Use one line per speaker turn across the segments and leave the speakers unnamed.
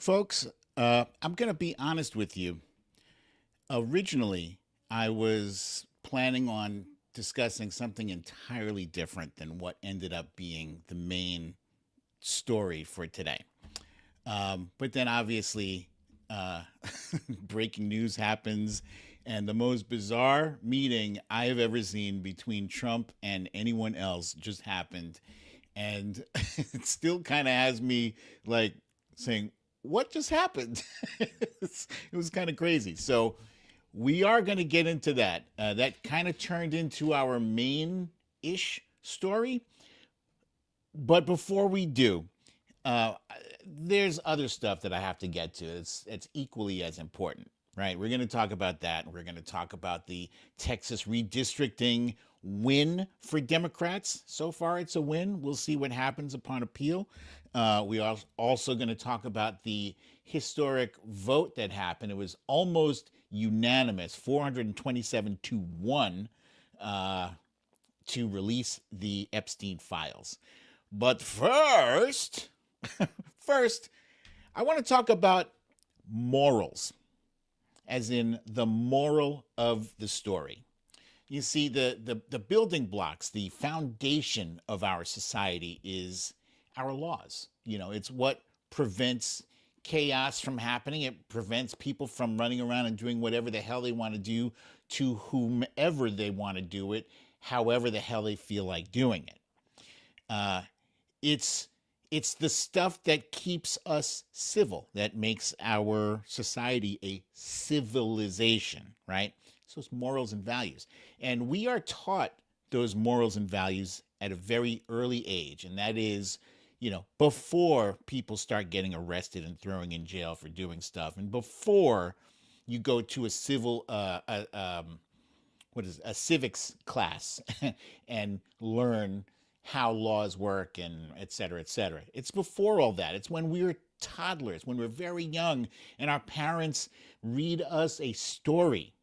Folks, I'm going to be honest with you. Originally, I was planning on discussing something entirely different than what ended up being the main story for today. But then obviously, uh, breaking news happens, and the most bizarre meeting I have ever seen between Trump and anyone else just happened. And it still kind of has me like saying, what just happened? It was kind of crazy. So, we are going to get into that. That kind of turned into our main ish story. But before we do, uh, there's other stuff that I have to get to. It's equally as important, right? We're going to talk about that. We're going to talk about the Texas redistricting win for Democrats. So far, it's a win. We'll see what happens upon appeal. We are also going to talk about the historic vote that happened. It was almost unanimous, 427 to 1, uh, to release the Epstein files. But first, I want to talk about morals, as in the moral of the story. You see, the building blocks, the foundation of our society is our laws. It's what prevents chaos from happening. It prevents people from running around and doing whatever the hell they want to do to whomever they want to do it, however the hell they feel like doing it. Uh, it's it's the stuff that keeps us civil, that makes our society a civilization, right? So it's morals and values. And we are taught those morals and values at a very early age. And that is, before people start getting arrested and throwing in jail for doing stuff, and before you go to a civil, what is it, a civics class and learn how laws work and et cetera, et cetera. It's before all that. It's when we were toddlers, when we're very young, and our parents read us a story.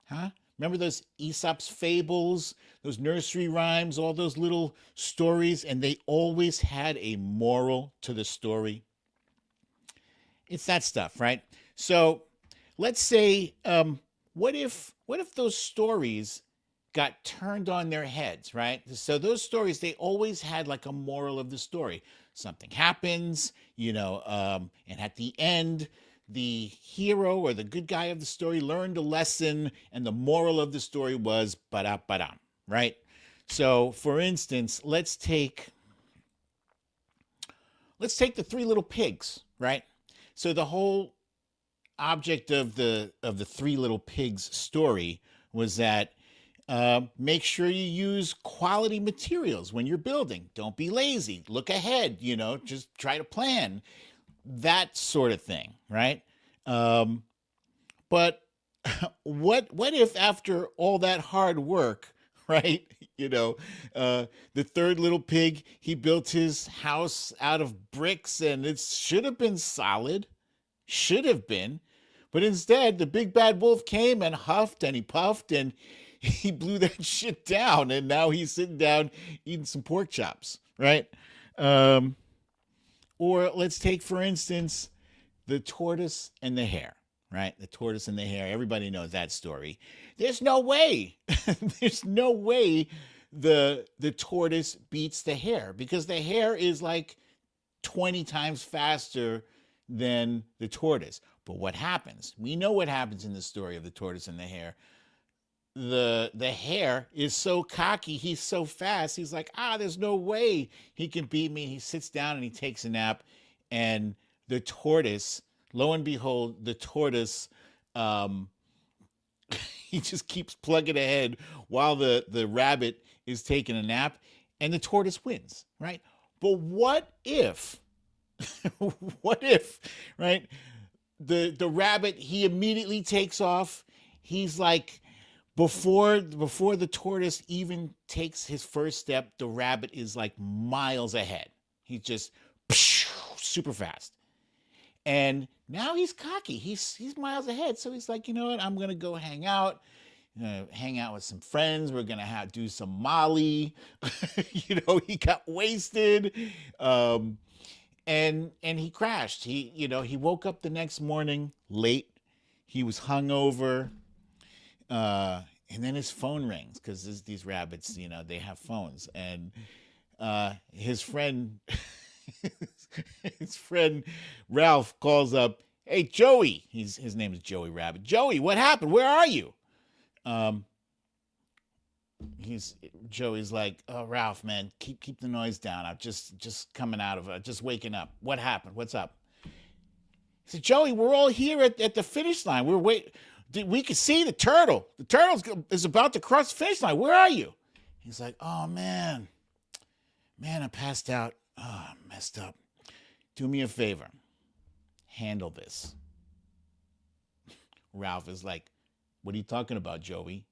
Huh? Remember those Aesop's fables, those nursery rhymes, all those little stories, and they always had a moral to the story. It's that stuff, right? So let's say, what if those stories got turned on their heads, right? So those stories, they always had like a moral of the story. Something happens, and at the end, the hero or the good guy of the story learned a lesson, and the moral of the story was ba-da-ba-dam, right? So, for instance, let's take the Three Little Pigs, right? So the whole object of the Three Little Pigs story was that make sure you use quality materials when you're building. Don't be lazy. Look ahead. Just try to plan, that sort of thing, right? Um, but what if after all that hard work, right? You know, the third little pig, he built his house out of bricks, and it should have been solid, should have been, but instead the big bad wolf came and huffed and he puffed and he blew that shit down, and now he's sitting down eating some pork chops, right? Um, or let's take, for instance, the tortoise and the hare, right? The tortoise and the hare. Everybody knows that story. There's no way. There's no way the tortoise beats the hare, because the hare is like 20 times faster than the tortoise. But what happens? We know what happens in the story of the tortoise and the hare. The hare is so cocky, he's so fast, he's like, there's no way he can beat me. He sits down and he takes a nap, and the tortoise, lo and behold, the tortoise, um he just keeps plugging ahead while the rabbit is taking a nap, and the tortoise wins, right? But what if what if, right, the rabbit, he immediately takes off. He's like, before the tortoise even takes his first step, the rabbit is like miles ahead. He's just super fast. And now he's cocky. He's miles ahead. So he's like, you know what? I'm gonna go hang out with some friends. We're gonna do some Molly. He got wasted. Um, and he crashed. He woke up the next morning late. He was hungover. And then his phone rings because these rabbits, they have phones. And his friend, his friend Ralph calls up, "Hey, Joey." His name is Joey Rabbit. "Joey, what happened? Where are you?" Joey's like, "Oh, Ralph, man, keep the noise down. I'm just coming out of just waking up. What happened? What's up?" He said, "Joey, we're all here at the finish line. We're wait. We can see the turtle. The turtle is about to cross the finish line. Where are you?" He's like, "Oh, man, I passed out. Oh, I messed up. Do me a favor. Handle this." Ralph is like, "What are you talking about, Joey?"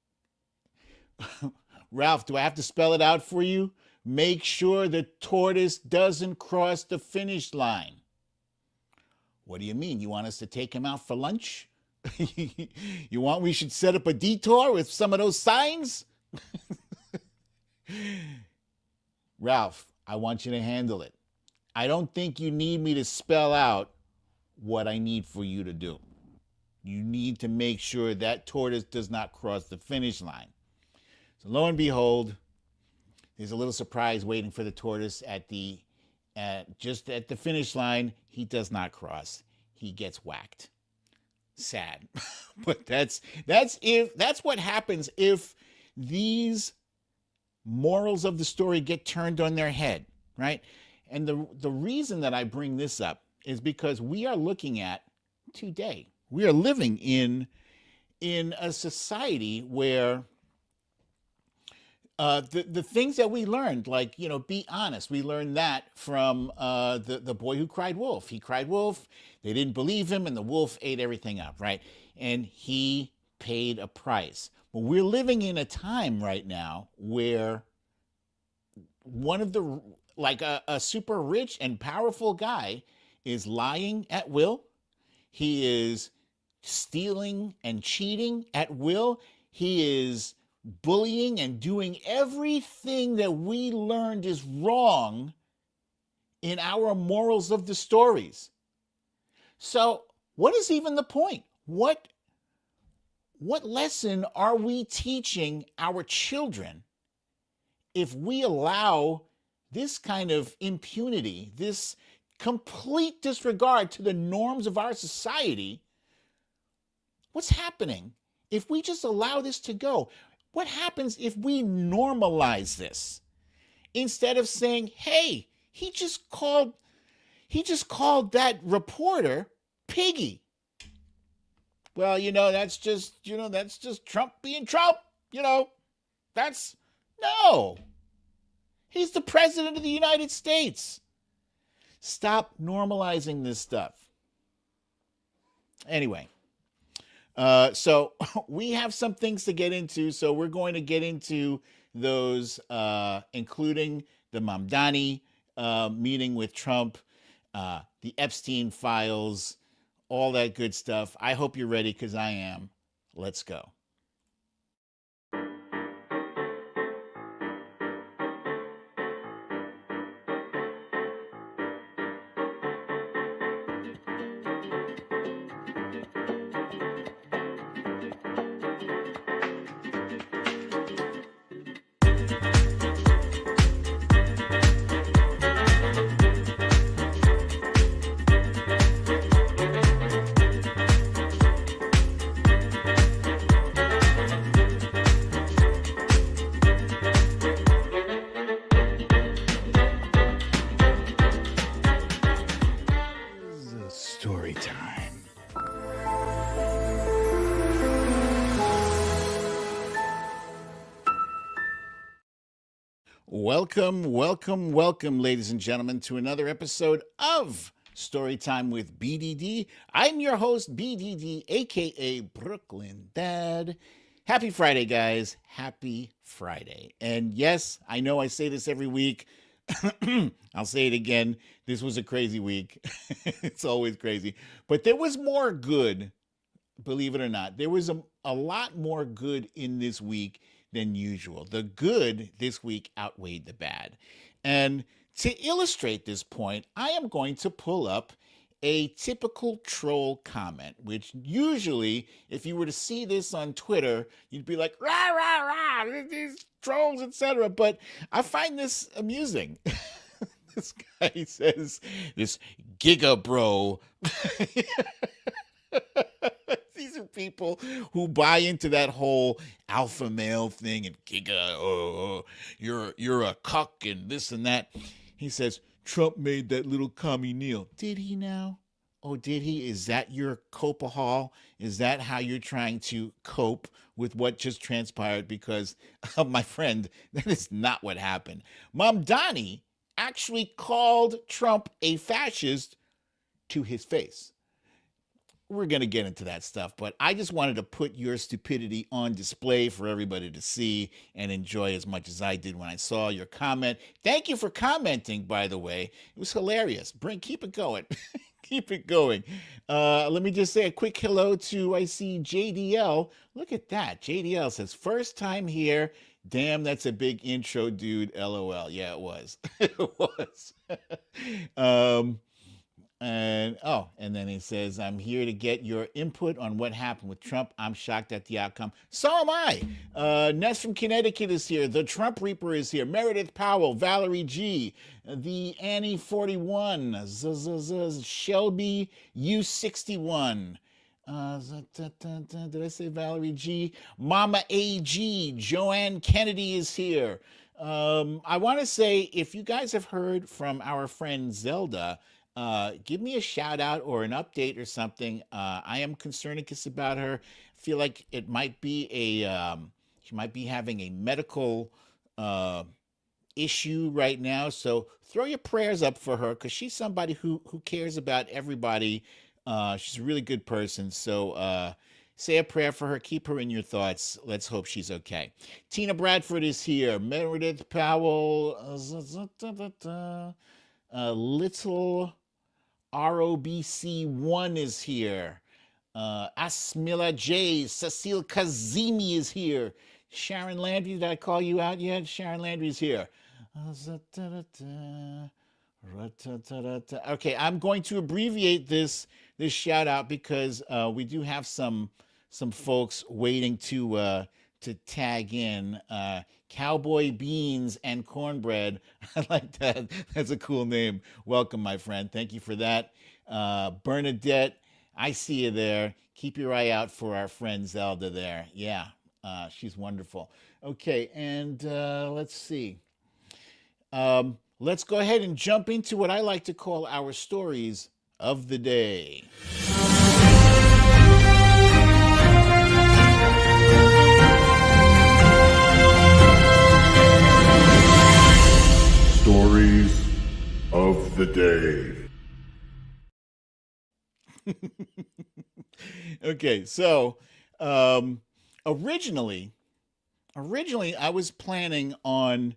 "Ralph, do I have to spell it out for you? Make sure the tortoise doesn't cross the finish line." "What do you mean? You want us to take him out for lunch? We should set up a detour with some of those signs?" "Ralph, I want you to handle it. I don't think you need me to spell out what I need for you to do. You need to make sure that tortoise does not cross the finish line." So lo and behold, there's a little surprise waiting for the tortoise just at the finish line. He does not cross. He gets whacked. Sad. But that's what happens if these morals of the story get turned on their head, right? And the reason that I bring this up is because we are looking at today. We are living in a society where the things that we learned, like, be honest. We learned that from the boy who cried wolf. He cried wolf. They didn't believe him, and the wolf ate everything up, right? And he paid a price. But we're living in a time right now where one of the, like a super rich and powerful guy is lying at will. He is stealing and cheating at will. He is bullying and doing everything that we learned is wrong in our morals of the stories. So what is even the point? What lesson are we teaching our children if we allow this kind of impunity, this complete disregard to the norms of our society? What's happening if we just allow this to go? What happens if we normalize this? Instead of saying, "Hey, he just called that reporter piggy." Well, that's just Trump being Trump. No. He's the president of the United States. Stop normalizing this stuff. Anyway. So we have some things to get into. So we're going to get into those, including the Mamdani meeting with Trump, the Epstein files, all that good stuff. I hope you're ready, because I am. Let's go. Storytime. Welcome, ladies and gentlemen, to another episode of Storytime with BDD. I'm your host, BDD, aka Brooklyn Dad. Happy Friday, guys. Happy Friday. And yes, I know I say this every week. I'll say it again. This was a crazy week. It's always crazy. But there was more good, believe it or not. There was a lot more good in this week than usual. The good this week outweighed the bad. And To illustrate this point, I am going to pull up a typical troll comment, which usually, if you were to see this on Twitter, you'd be like, rah, rah, rah, these trolls, etc. But I find this amusing. This guy says, this giga bro. These are people who buy into that whole alpha male thing and giga, you're a cuck and this and that. He says, Trump made that little commie kneel. Did he now? Oh, did he? Is that your copahol? Is that how you're trying to cope with what just transpired? Because, my friend, that is not what happened. Mamdani actually called Trump a fascist to his face. We're going to get into that stuff, but I just wanted to put your stupidity on display for everybody to see and enjoy as much as I did when I saw your comment. Thank you for commenting, by the way. It was hilarious. Keep it going. Keep it going. Let me just say a quick hello to, I see JDL. Look at that. JDL says, first time here. Damn, that's a big intro, dude. LOL. Yeah, it was. It was. And then he says, I'm here to get your input on what happened with Trump. I'm shocked at the outcome. So am I. Ness from Connecticut is here. The Trump Reaper is here. Meredith Powell, Valerie G, the Annie 41, Shelby U61. Did I say Valerie G? Mama AG, Joanne Kennedy is here. I want to say, if you guys have heard from our friend Zelda, give me a shout out or an update or something. I am concerned about her. I feel like it might be she might be having a medical issue right now. So throw your prayers up for her, because she's somebody who cares about everybody. She's a really good person. So say a prayer for her. Keep her in your thoughts. Let's hope she's okay. Tina Bradford is here. Meredith Powell. Little ROBC1 is here. Asmila J. Cecile Kazemi is here. Sharon Landry, did I call you out yet? Sharon Landry's here. Okay, I'm going to abbreviate this shout out because we do have some folks waiting to tag in. Cowboy Beans and Cornbread. I like that. That's a cool name. Welcome, my friend. Thank you for that. Bernadette, I see you there. Keep your eye out for our friend Zelda there. Yeah, she's wonderful. Okay, and let's see. Let's go ahead and jump into what I like to call our stories of the day.
Stories of the day.
Okay, so originally I was planning on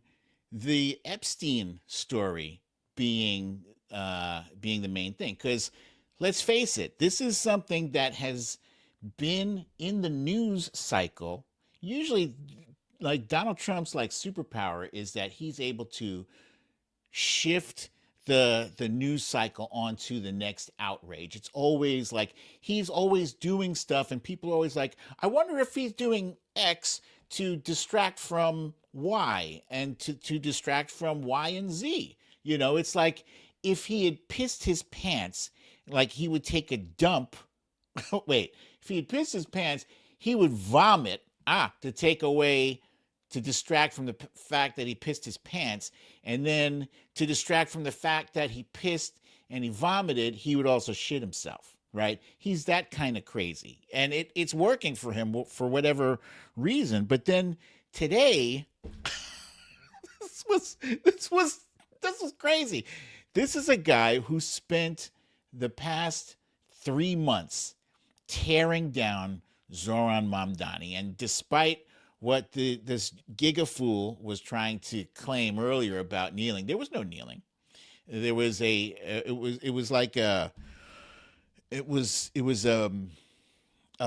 the Epstein story being the main thing, because let's face it, this is something that has been in the news cycle. Usually, like, Donald Trump's like superpower is that he's able to shift the news cycle onto the next outrage. It's always like he's always doing stuff, and people are always like, I wonder if he's doing X to distract from Y, and to distract from Y and Z. You know, it's like if he had pissed his pants, like he would take a dump. Wait, if he had pissed his pants, he would vomit to take away, to distract from the fact that he pissed his pants. And then to distract from the fact that he pissed and he vomited, he would also shit himself, right? He's that kind of crazy. And it's working for him for whatever reason. But then today, this was crazy. This is a guy who spent the past 3 months tearing down Zohran Mamdani. And despite what this gigafool was trying to claim earlier about kneeling, there was no kneeling. There was it was a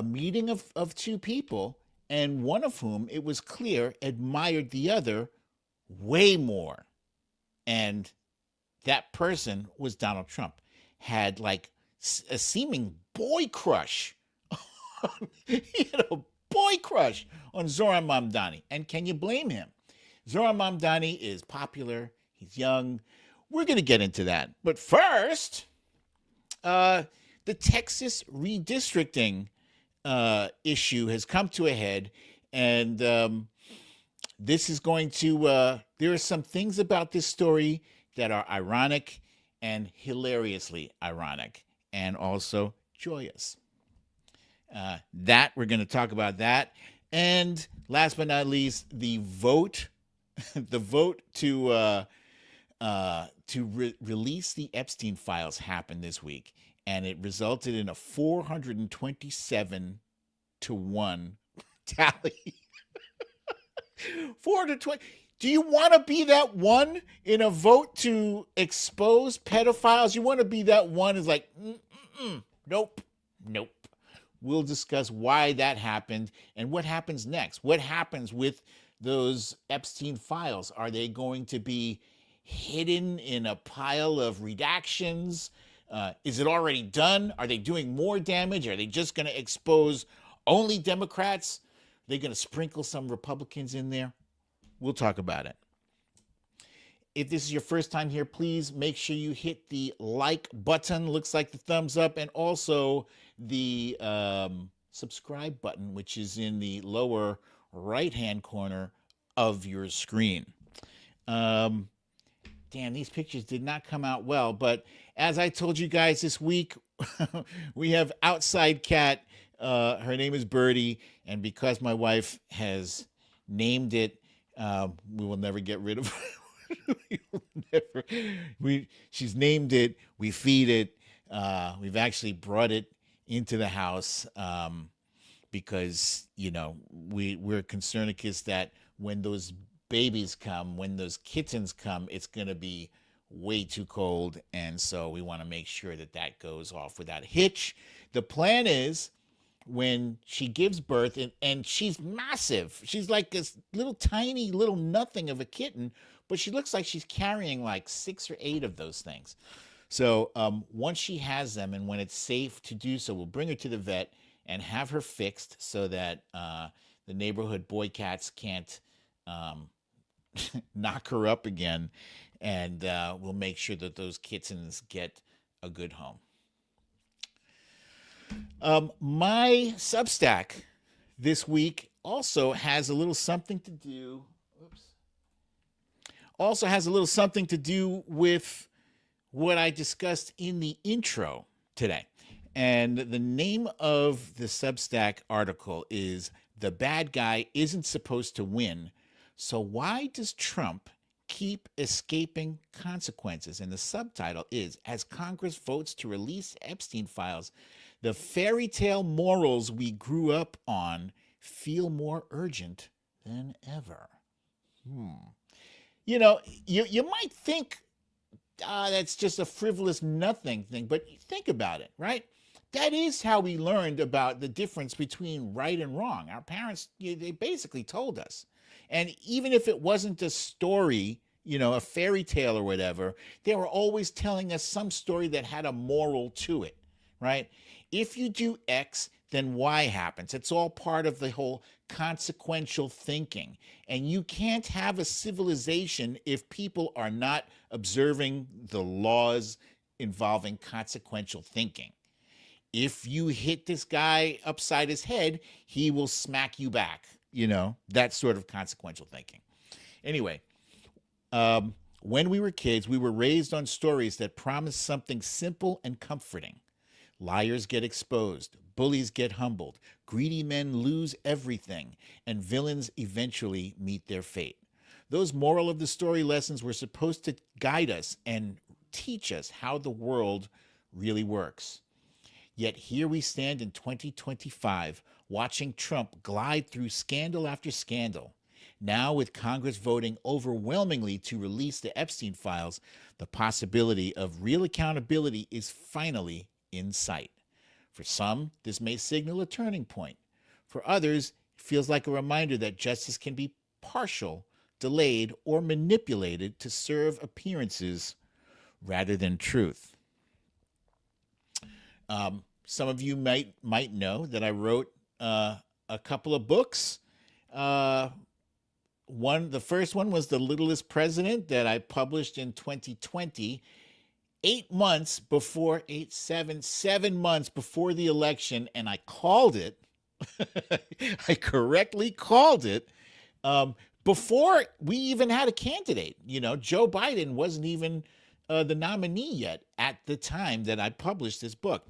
meeting of two people, and one of whom, it was clear, admired the other way more. And that person was Donald Trump, had like a seeming boy crush. He had a boy crush on Zohran Mamdani. And can you blame him? Zohran Mamdani is popular. He's young. We're going to get into that. But first, the Texas redistricting issue has come to a head. And this is going to, there are some things about this story that are ironic and hilariously ironic and also joyous. That we're going to talk about that. And last but not least, the vote, the vote to release the Epstein files happened this week, and it resulted in a 427-1 tally. 420. Do you want to be that one in a vote to expose pedophiles? You want to be that one is like, nope. We'll discuss why that happened and what happens next. What happens with those Epstein files? Are they going to be hidden in a pile of redactions? Is it already done? Are they doing more damage? Are they just going to expose only Democrats? Are they going to sprinkle some Republicans in there? We'll talk about it. If this is your first time here, please make sure you hit the like button. Looks like the thumbs up, and also the subscribe button, which is in the lower right-hand corner of your screen. Damn, these pictures did not come out well, but as I told you guys this week, we have outside cat. Her name is Birdie, and because my wife has named it, we will never get rid of her. She's named it. We feed it. We've actually brought it into the house because we're concernicus that when those babies come, when those kittens come, it's gonna be way too cold, and so we want to make sure that goes off without a hitch. The plan is, when she gives birth, and she's massive, she's like this little tiny little nothing of a kitten, but she looks like she's carrying like 6 or 8 of those things. So once she has them, and when it's safe to do so, we'll bring her to the vet and have her fixed so that the neighborhood boy cats can't knock her up again, and we'll make sure that those kittens get a good home. My Substack this week also has a little something to do. Also has a little something to do with what I discussed in the intro today. And the name of the Substack article is "The Bad Guy Isn't Supposed to Win. So Why Does Trump Keep Escaping Consequences?" And the subtitle is, "As Congress Votes to Release Epstein Files, the fairy tale morals we grew up on feel more urgent than ever." You might think that's just a frivolous nothing thing, but think about it, right? That is how we learned about the difference between right and wrong. Our parents, they basically told us. And even if it wasn't a story, a fairy tale or whatever, they were always telling us some story that had a moral to it, right? If you do X, then Y happens. It's all part of the whole consequential thinking. And you can't have a civilization if people are not observing the laws involving consequential thinking. If you hit this guy upside his head, he will smack you back. That sort of consequential thinking. Anyway, when we were kids, we were raised on stories that promised something simple and comforting. Liars get exposed, bullies get humbled, greedy men lose everything, and villains eventually meet their fate. Those moral of the story lessons were supposed to guide us and teach us how the world really works. Yet here we stand in 2025, watching Trump glide through scandal after scandal. Now, with Congress voting overwhelmingly to release the Epstein files, the possibility of real accountability is finally in sight. For some, this may signal a turning point. For others, it feels like a reminder that justice can be partial, delayed, or manipulated to serve appearances rather than truth. Some of you might know that I wrote a couple of books. The first one was The Littlest President that I published in 2020, 7 months before the election, and I called it. I correctly called it before we even had a candidate. Joe Biden wasn't even the nominee yet at the time that I published this book.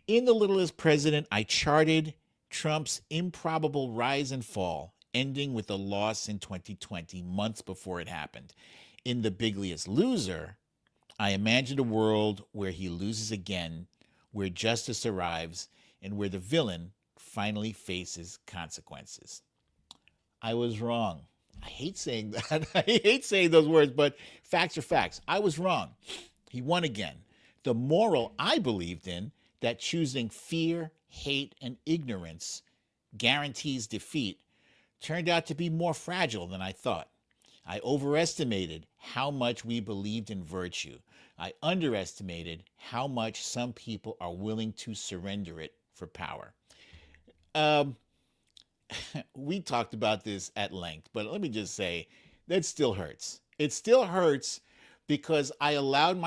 In The Littlest President, I charted Trump's improbable rise and fall, ending with a loss in 2020, months before it happened. In The Biggest Loser, I imagined a world where he loses again, where justice arrives, and where the villain finally faces consequences. I was wrong. I hate saying that. I hate saying those words, but facts are facts. I was wrong. He won again. The moral I believed in, that choosing fear, hate, and ignorance guarantees defeat, turned out to be more fragile than I thought. I overestimated how much we believed in virtue. I underestimated how much some people are willing to surrender it for power. We talked about this at length, but let me just say that still hurts. It still hurts because I opened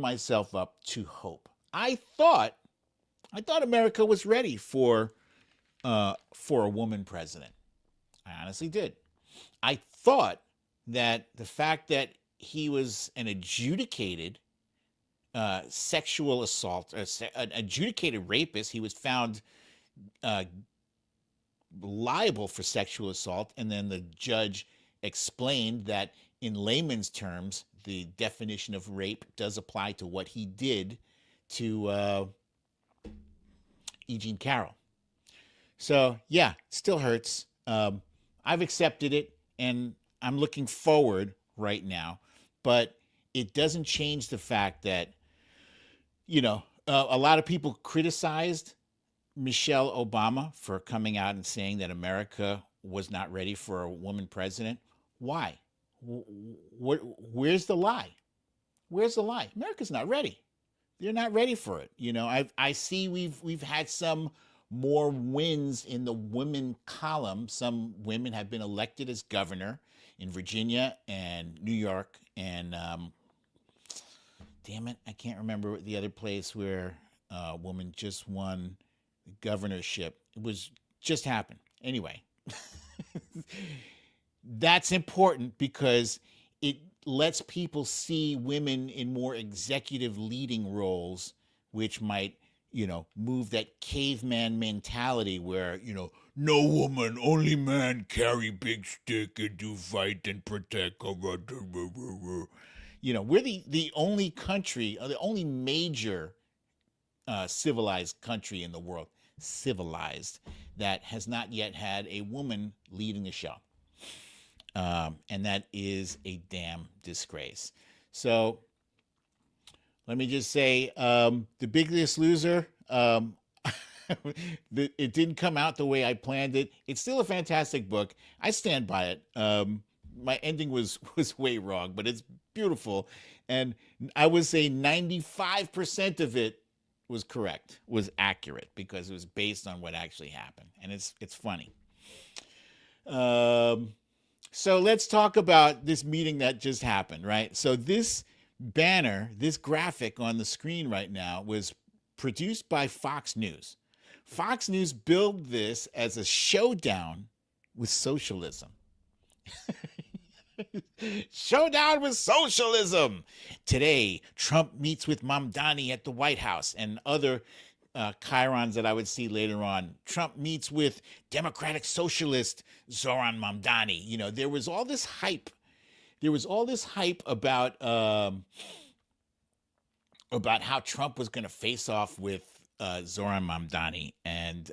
myself up to hope. I thought America was ready for a woman president. I honestly did. I thought that the fact that he was an adjudicated sexual assault, an adjudicated rapist, he was found liable for sexual assault, and then the judge explained that in layman's terms, the definition of rape does apply to what he did to E. Jean Carroll. So yeah, it still hurts. I've accepted it, and I'm looking forward right now, but it doesn't change the fact that, a lot of people criticized Michelle Obama for coming out and saying that America was not ready for a woman president. Why? Where's the lie? Where's the lie? America's not ready. They're not ready for it. I see we've had some more wins in the women column. Some women have been elected as governor in Virginia and New York, and damn it, I can't remember the other place where a woman just won the governorship. It was just happened. Anyway, that's important because it lets people see women in more executive leading roles, which might, move that caveman mentality where, no woman, only man carry big stick and do fight and protect. We're the only country, the only major civilized country in the world, that has not yet had a woman leading the show. And that is a damn disgrace. So let me just say, The Biggest Loser, it didn't come out the way I planned it. It's still a fantastic book. I stand by it. My ending was way wrong, but it's beautiful. And I would say 95% of it was correct, was accurate, because it was based on what actually happened. And it's funny. So let's talk about this meeting that just happened, right? So this banner, this graphic on the screen right now was produced by Fox News. Fox News billed this as a showdown with socialism. Showdown with socialism. Today, Trump meets with Mamdani at the White House, and other chyrons that I would see later on. Trump meets with Democratic Socialist Zohran Mamdani. There was all this hype. There was all this hype about how Trump was going to face off with Zohran Mamdani, and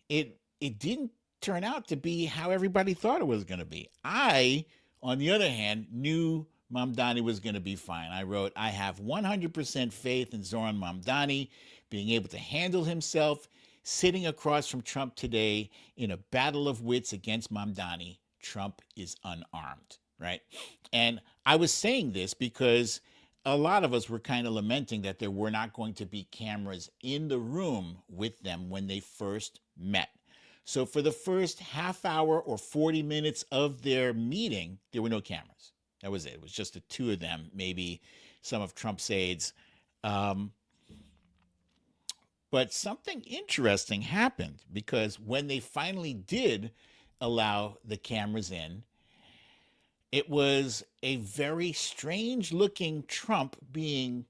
it didn't turn out to be how everybody thought it was going to be. I, on the other hand, knew Mamdani was going to be fine. I wrote, I have 100% faith in Zohran Mamdani being able to handle himself, sitting across from Trump today in a battle of wits against Mamdani. Trump is unarmed. right? And I was saying this because a lot of us were kind of lamenting that there were not going to be cameras in the room with them when they first met. So for the first half hour or 40 minutes of their meeting, there were no cameras. That was it. It was just the two of them, maybe some of Trump's aides. Um, but something interesting happened because when they finally did allow the cameras in, it was a very strange looking Trump being,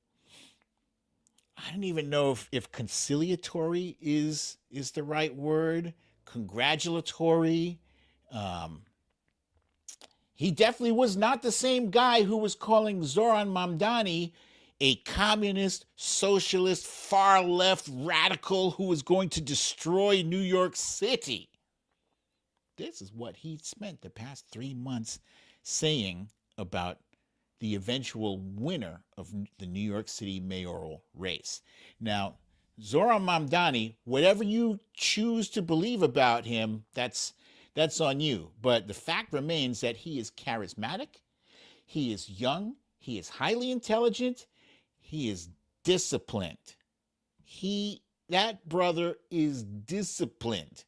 I don't even know if conciliatory is the right word, congratulatory. Um, he definitely was not the same guy who was calling Zohran Mamdani a communist, socialist, far left radical who was going to destroy New York City. This is what he spent the past 3 months saying about the eventual winner of the New York City mayoral race. Now, Zohran Mamdani, whatever you choose to believe about him, that's on you. But the fact remains that he is charismatic, he is young, he is highly intelligent, he is disciplined. That brother is disciplined.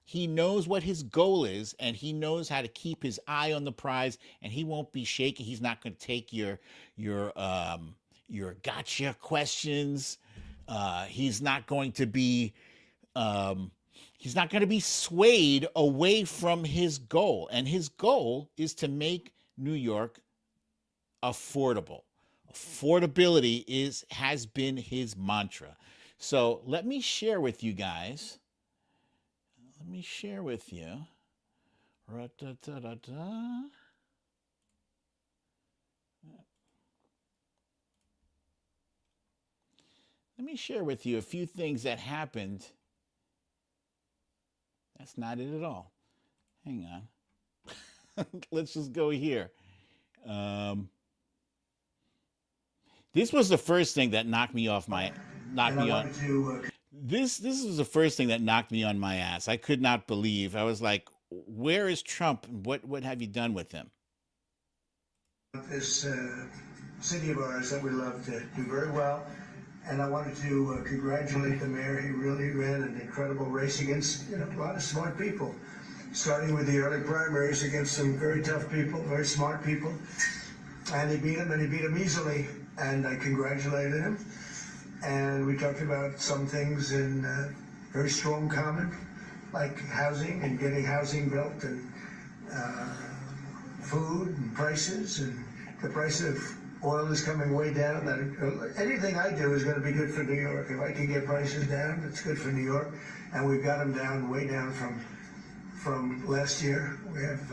He knows what his goal is, and he knows how to keep his eye on the prize, and he won't be shaky. He's not going to take your gotcha questions. He's not going to be swayed away from his goal, and his goal is to make New York affordable. Affordability has been his mantra. So let me share with you guys. Let me share with you. Let me share with you a few things that happened. That's not it at all. Hang on. Let's just go here. This was the first thing that knocked me on. This was the first thing that knocked me on my ass. I could not believe. I was like, "Where is Trump? What have you done with him?"
This city of ours that we love to do very well, and I wanted to congratulate the mayor. He really ran an incredible race against a lot of smart people, starting with the early primaries against some very tough people, very smart people, and he beat them easily. And I congratulated him. And we talked about some things in very strong common, like housing and getting housing built, and food and prices, and the price of oil is coming way down. That anything I do is going to be good for New York. If I can get prices down, it's good for New York, and we've got them down, way down from last year. We have,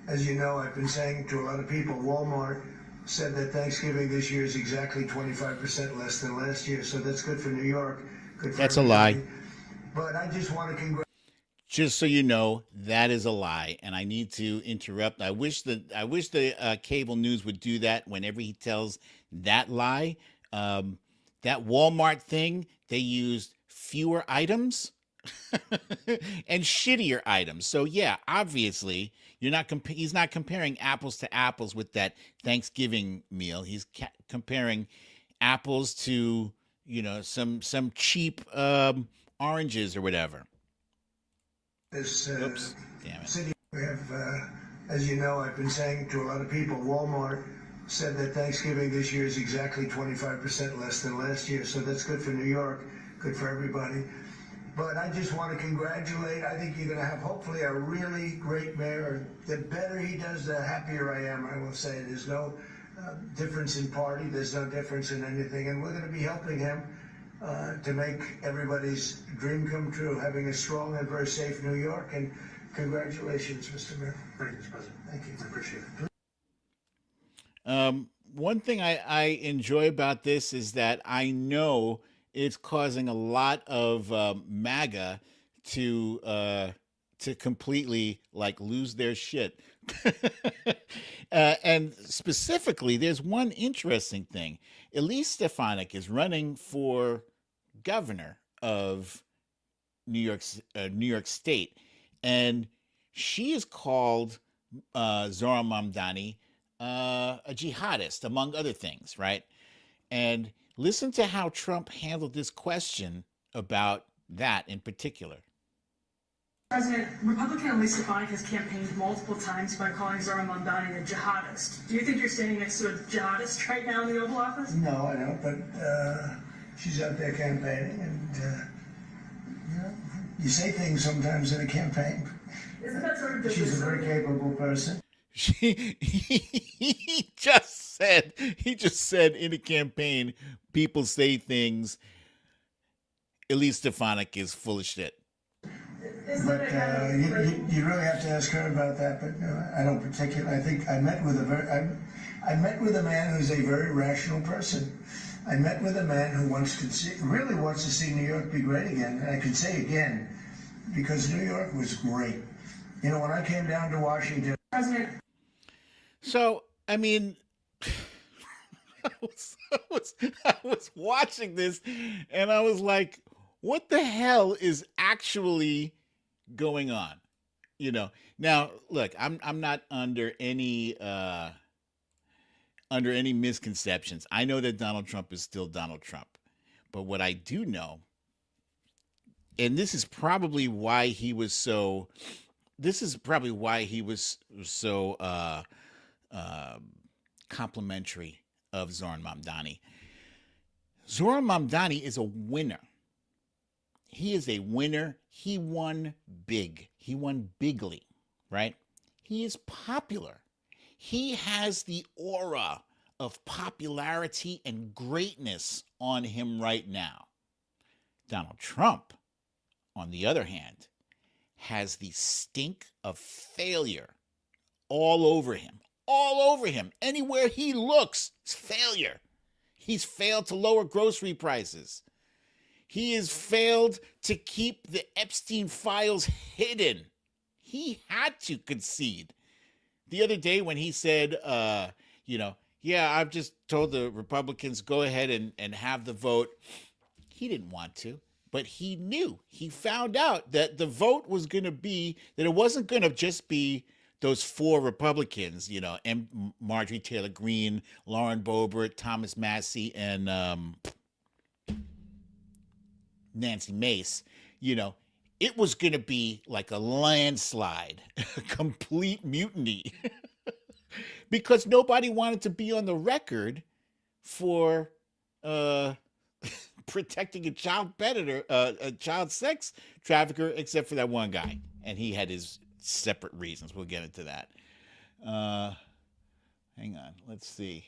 as you know, I've been saying to a lot of people, Walmart said that Thanksgiving this year is exactly 25% less than last year, so that's good for New York. Good for
That's
everybody.
a lie.
But I just want to congratulate.
Just so you know, that is a lie, and I need to interrupt. I wish the cable news would do that whenever he tells that lie. That Walmart thing, they used fewer items and shittier items. So yeah, obviously he's not comparing apples to apples with that Thanksgiving meal. He's comparing apples to some cheap oranges or whatever.
This
Oops, damn it.
city, we have, as you know, I've been saying to a lot of people, Walmart said that Thanksgiving this year is exactly 25% less than last year, so that's good for New York, good for everybody. But I just want to congratulate. I think you're going to have, hopefully, a really great mayor. The better he does, the happier I am, I will say. There's no difference in party. There's no difference in anything. And we're going to be helping him to make everybody's dream come true, having a strong and very safe New York. And congratulations, Mr. Mayor.
Thank you, Mr. President.
Thank you.
I appreciate it.
One thing I enjoy about this is that I know it's causing a lot of MAGA to completely lose their shit. And specifically, there's one interesting thing. Elise Stefanik is running for governor of New York State, and she is called Zohran Mamdani a jihadist, among other things, right? And listen to how Trump handled this question about that in particular.
President, Republican Lisa Stefanik has campaigned multiple times by calling Zohran Mamdani a jihadist. Do you think you're standing next to a jihadist right now in the Oval Office?
No, I don't, but she's out there campaigning, and you know, you say things sometimes in a campaign.
Isn't that sort of
She's a very capable person.
He just said in a campaign, people say things. Elise Stefanik is full of shit.
But you really have to ask her about that. But I don't particularly. I think I met with a man who's a very rational person. I met with a man who really wants to see New York be great again. And I could say again, because New York was great. You know, when I came down to Washington,
President.
So I mean, I was watching this, and I was like, what the hell is actually going on? You know, now look, I'm not under any misconceptions. I know that Donald Trump is still Donald Trump, but what I do know, and this is probably why he was so complimentary of Zohran Mamdani. Zohran Mamdani is a winner. He is a winner. He won big. He won bigly, right? He is popular. He has the aura of popularity and greatness on him right now. Donald Trump, on the other hand, has the stink of failure all over him. All over him. Anywhere he looks, it's failure. He's failed to lower grocery prices. He has failed to keep the Epstein files hidden. He had to concede. The other day when he said, I've just told the Republicans, go ahead and have the vote. He didn't want to, but he knew. He found out that the vote was going to be, that it wasn't going to just be those four Republicans, Marjorie Taylor Greene, Lauren Boebert, Thomas Massie, and Nancy Mace. It was going to be like a landslide, a complete mutiny, because nobody wanted to be on the record for protecting a child predator, a child sex trafficker, except for that one guy, and he had his separate reasons. We'll get into that. Hang on. Let's see.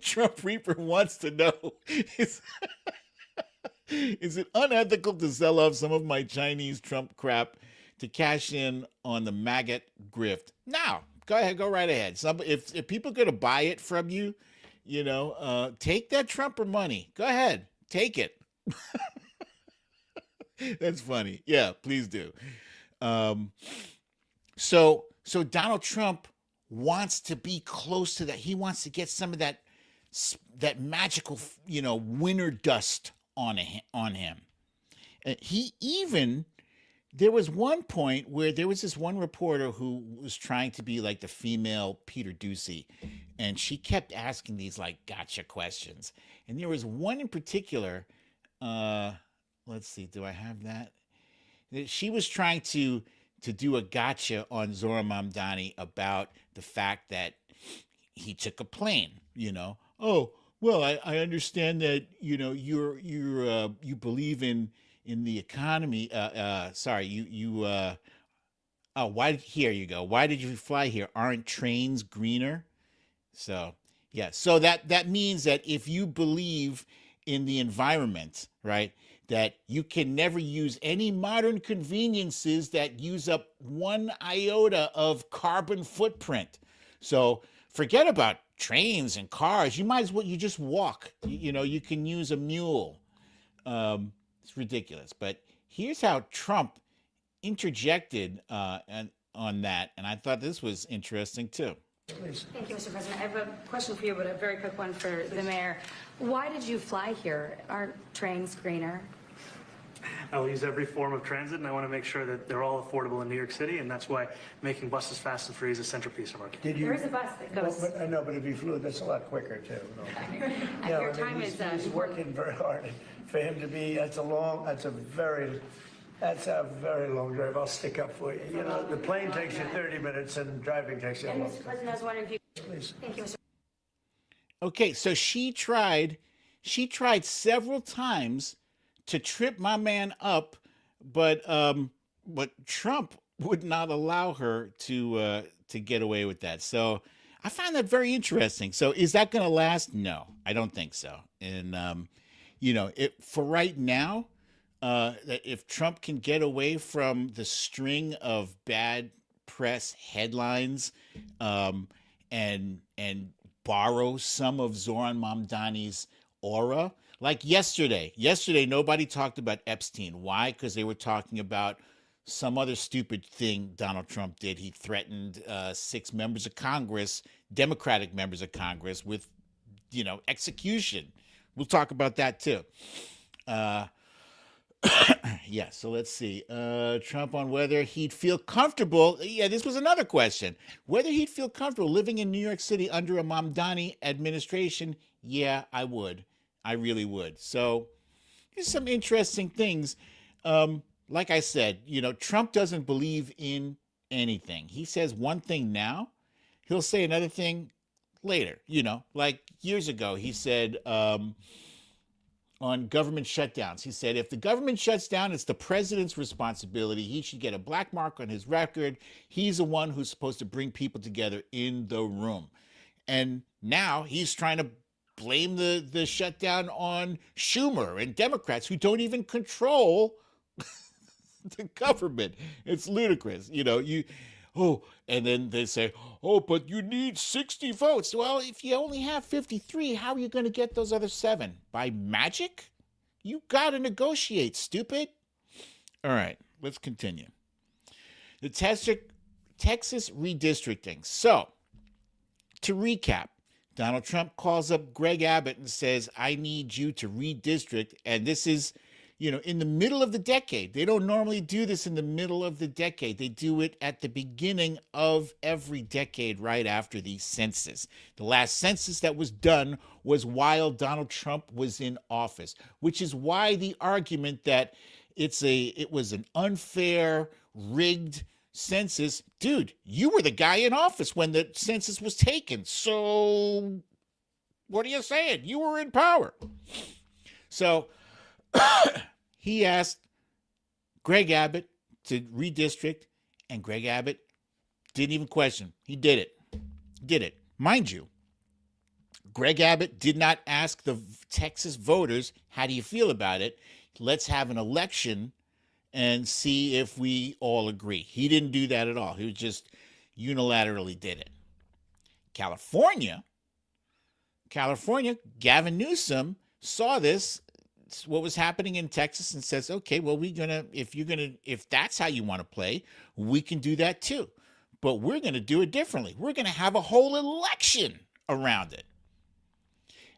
Trump Reaper wants to know, is it unethical to sell off some of my Chinese Trump crap to cash in on the maggot grift? No. Go ahead. Go right ahead. If people are going to buy it from you, take that Trumper money. Go ahead. Take it. That's funny. Yeah, please do. So Donald Trump wants to be close to that. He wants to get some of that magical, winter dust on him. There was one point where there was this one reporter who was trying to be like the female Peter Doocy, and she kept asking these like gotcha questions. And there was one in particular. Let's see, do I have that? She was trying to do a gotcha on Zohran Mamdani about the fact that he took a plane. Oh, well, I understand that you believe in the economy. Here you go. Why did you fly here? Aren't trains greener? So yeah, so that means that if you believe in the environment, right, that you can never use any modern conveniences that use up one iota of carbon footprint. So forget about trains and cars. You might as well, you just walk. You can use a mule. It's ridiculous. But here's how Trump interjected on that. And I thought this was interesting, too.
Thank you, Mr. President. I have a question for you, but a very quick one for the mayor. Why did you fly here? Aren't trains greener?
I will use every form of transit, and I want to make sure that they're all affordable in New York City, and that's why making buses fast and free is a centerpiece of our campaign.
There is a bus that goes.
Well, but I know, but if you flew, that's a lot quicker too. No.
Your time is
He's
important.
working very hard. For him to be, that's a very long drive. I'll stick up for you. You know, the plane takes you 30 minutes and driving takes you a
And
long
Mr.
time.
President, I was wondering if you.
Please.
Thank you, Mr.
Okay, so she tried several times to trip my man up, but Trump would not allow her to get away with that. So I found that very interesting. So is that going to last? No, I don't think so. And for right now, that if Trump can get away from the string of bad press headlines, and borrow some of Zohran Mamdani's aura. Like yesterday, nobody talked about Epstein. Why? Because they were talking about some other stupid thing Donald Trump did. He threatened 6 members of Congress, Democratic members of Congress, with, execution. We'll talk about that too. Yeah, so let's see. Trump on whether he'd feel comfortable. Yeah, this was another question. Whether he'd feel comfortable living in New York City under a Mamdani administration. Yeah, I would. I really would. So there's some interesting things. Like I said, Trump doesn't believe in anything. He says one thing now, he'll say another thing later. Like years ago, he said, on government shutdowns. He said, if the government shuts down, it's the president's responsibility. He should get a black mark on his record. He's the one who's supposed to bring people together in the room. And now he's trying to blame the shutdown on Schumer and Democrats who don't even control the government. It's ludicrous. And then they say, but you need 60 votes. Well, if you only have 53, how are you going to get those other 7? By magic? You got to negotiate, stupid. All right, let's continue. The Texas redistricting. So, to recap, Donald Trump calls up Greg Abbott and says, I need you to redistrict. And this is, in the middle of the decade. They don't normally do this in the middle of the decade. They do it at the beginning of every decade, right after the census. The last census that was done was while Donald Trump was in office, which is why the argument that it was an unfair, rigged census. Dude, you were the guy in office when the census was taken. So what are you saying? You were in power. So he asked Greg Abbott to redistrict, and Greg Abbott didn't even question. He did it. Mind you, Greg Abbott did not ask the Texas voters, how do you feel about it? Let's have an election and see if we all agree. He didn't do that at all. He just unilaterally did it. California, Gavin Newsom saw this, what was happening in Texas, and says, okay, well, if that's how you want to play, we can do that too. But we're going to do it differently. We're going to have a whole election around it.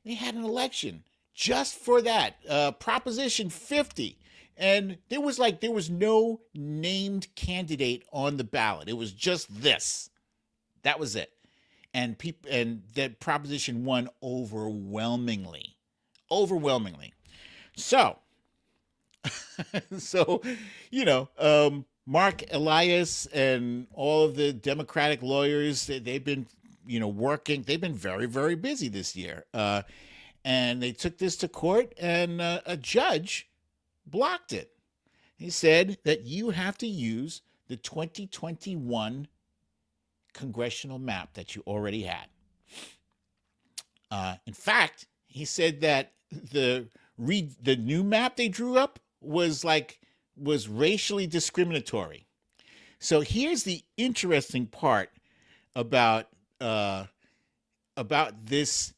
They had an election just for that, Proposition 50. And there was no named candidate on the ballot. It was just this. That was it. And that proposition won overwhelmingly. So, Mark Elias and all of the Democratic lawyers, they've been, working. They've been very, very busy this year. And they took this to court, and a judge blocked it. He said that you have to use the 2021 congressional map that you already had. In fact, he said that the new map they drew up was racially discriminatory. So here's the interesting part about this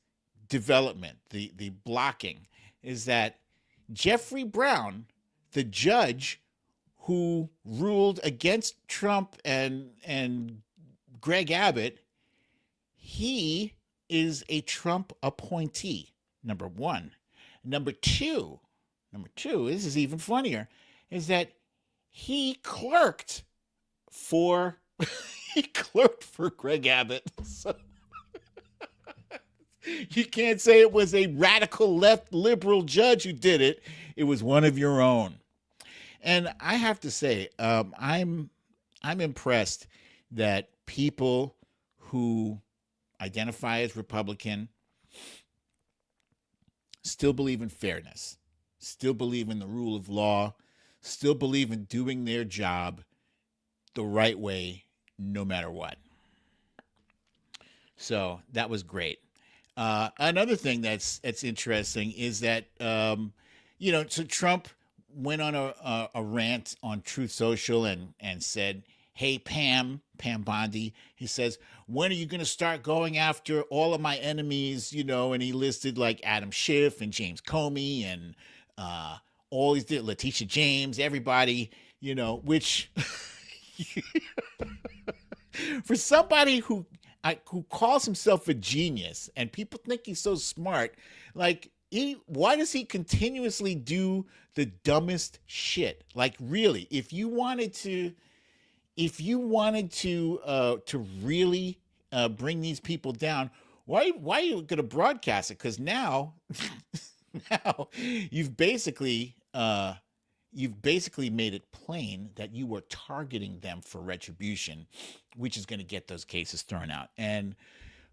development, the blocking, is that Jeffrey Brown, the judge who ruled against Trump and Greg Abbott, he is a Trump appointee, number one. Number two, this is even funnier. is that he clerked for he clerked for Greg Abbott. So you can't say it was a radical left liberal judge who did it. It was one of your own. And I have to say, I'm impressed that people who identify as Republican still believe in fairness, still believe in the rule of law, still believe in doing their job the right way, no matter what. So that was great. Another thing that's interesting is that, so Trump went on a rant on Truth Social and said, hey, Pam Bondi, he says, when are you going to start going after all of my enemies? And he listed like Adam Schiff and James Comey and all these, Letitia James, everybody, which for somebody who calls himself a genius and people think he's so smart, like, why does he continuously do the dumbest shit? Like, really, if you wanted to really bring these people down, why are you going to broadcast it? Because now you've basically made it plain that you were targeting them for retribution, which is going to get those cases thrown out. And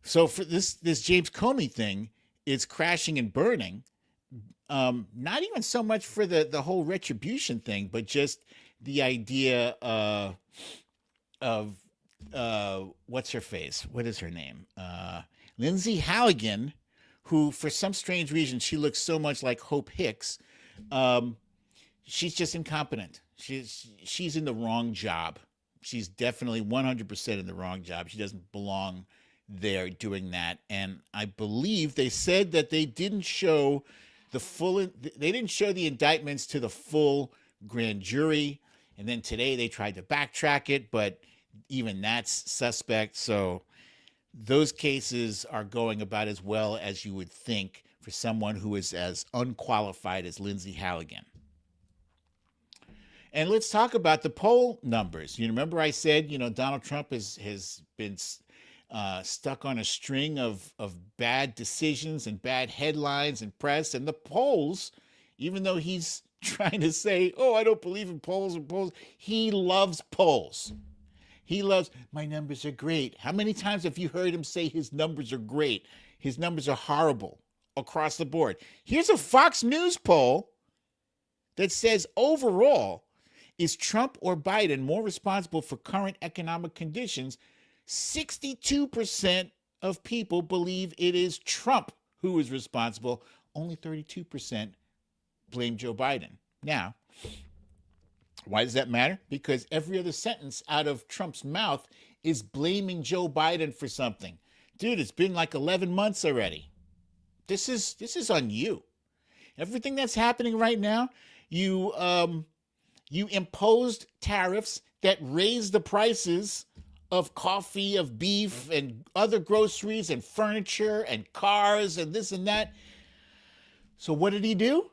so for this James Comey thing, it's crashing and burning. Not even so much for the whole retribution thing, but just the idea of what's her face? What is her name? Lindsay Halligan, who for some strange reason she looks so much like Hope Hicks. She's just incompetent. She's in the wrong job. She's definitely 100% in the wrong job. She doesn't belong there doing that. And I believe they said that they didn't show the indictments to the full grand jury. And then today they tried to backtrack it, but even that's suspect. So those cases are going about as well as you would think for someone who is as unqualified as Lindsay Halligan. And let's talk about the poll numbers. You remember I said, Donald Trump has been stuck on a string of bad decisions and bad headlines and press. And the polls, even though he's trying to say, oh, I don't believe in polls, he loves polls. He loves, my numbers are great. How many times have you heard him say his numbers are great? His numbers are horrible across the board. Here's a Fox News poll that says overall, is Trump or Biden more responsible for current economic conditions? 62% of people believe it is Trump who is responsible. Only 32% blame Joe Biden. Now, why does that matter? Because every other sentence out of Trump's mouth is blaming Joe Biden for something. Dude, it's been like 11 months already. This is on you. Everything that's happening right now, you imposed tariffs that raised the prices of coffee, of beef, and other groceries, and furniture, and cars, and this and that. So what did he do?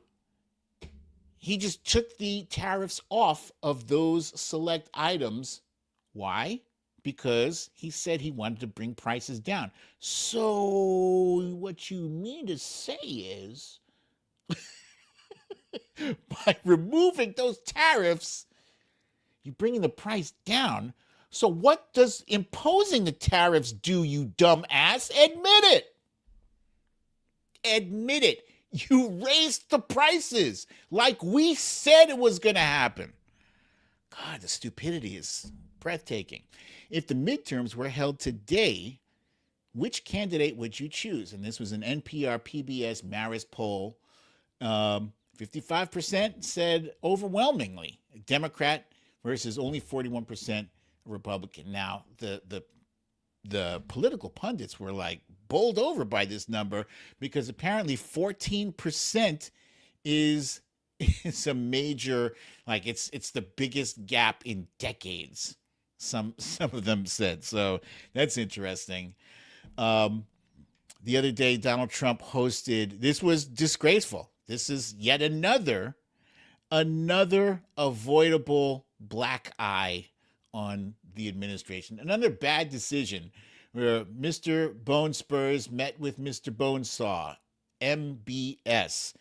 He just took the tariffs off of those select items. Why? Because he said he wanted to bring prices down. So what you mean to say is, by removing those tariffs, you're bringing the price down. So what does imposing the tariffs do, you dumb ass? Admit it. Admit it. You raised the prices like we said it was going to happen. God, the stupidity is breathtaking. If the midterms were held today, which candidate would you choose? And this was an NPR PBS Marist poll. 55% said overwhelmingly Democrat versus only 41% Republican. Now, the political pundits were like bowled over by this number because apparently 14% is a major, like it's the biggest gap in decades. Some of them said. So that's interesting. The other day, Donald Trump hosted, this was disgraceful. This is yet another another avoidable black eye on the administration. Another bad decision where Mr. Bone Spurs met with Mr. Bonesaw, MBS.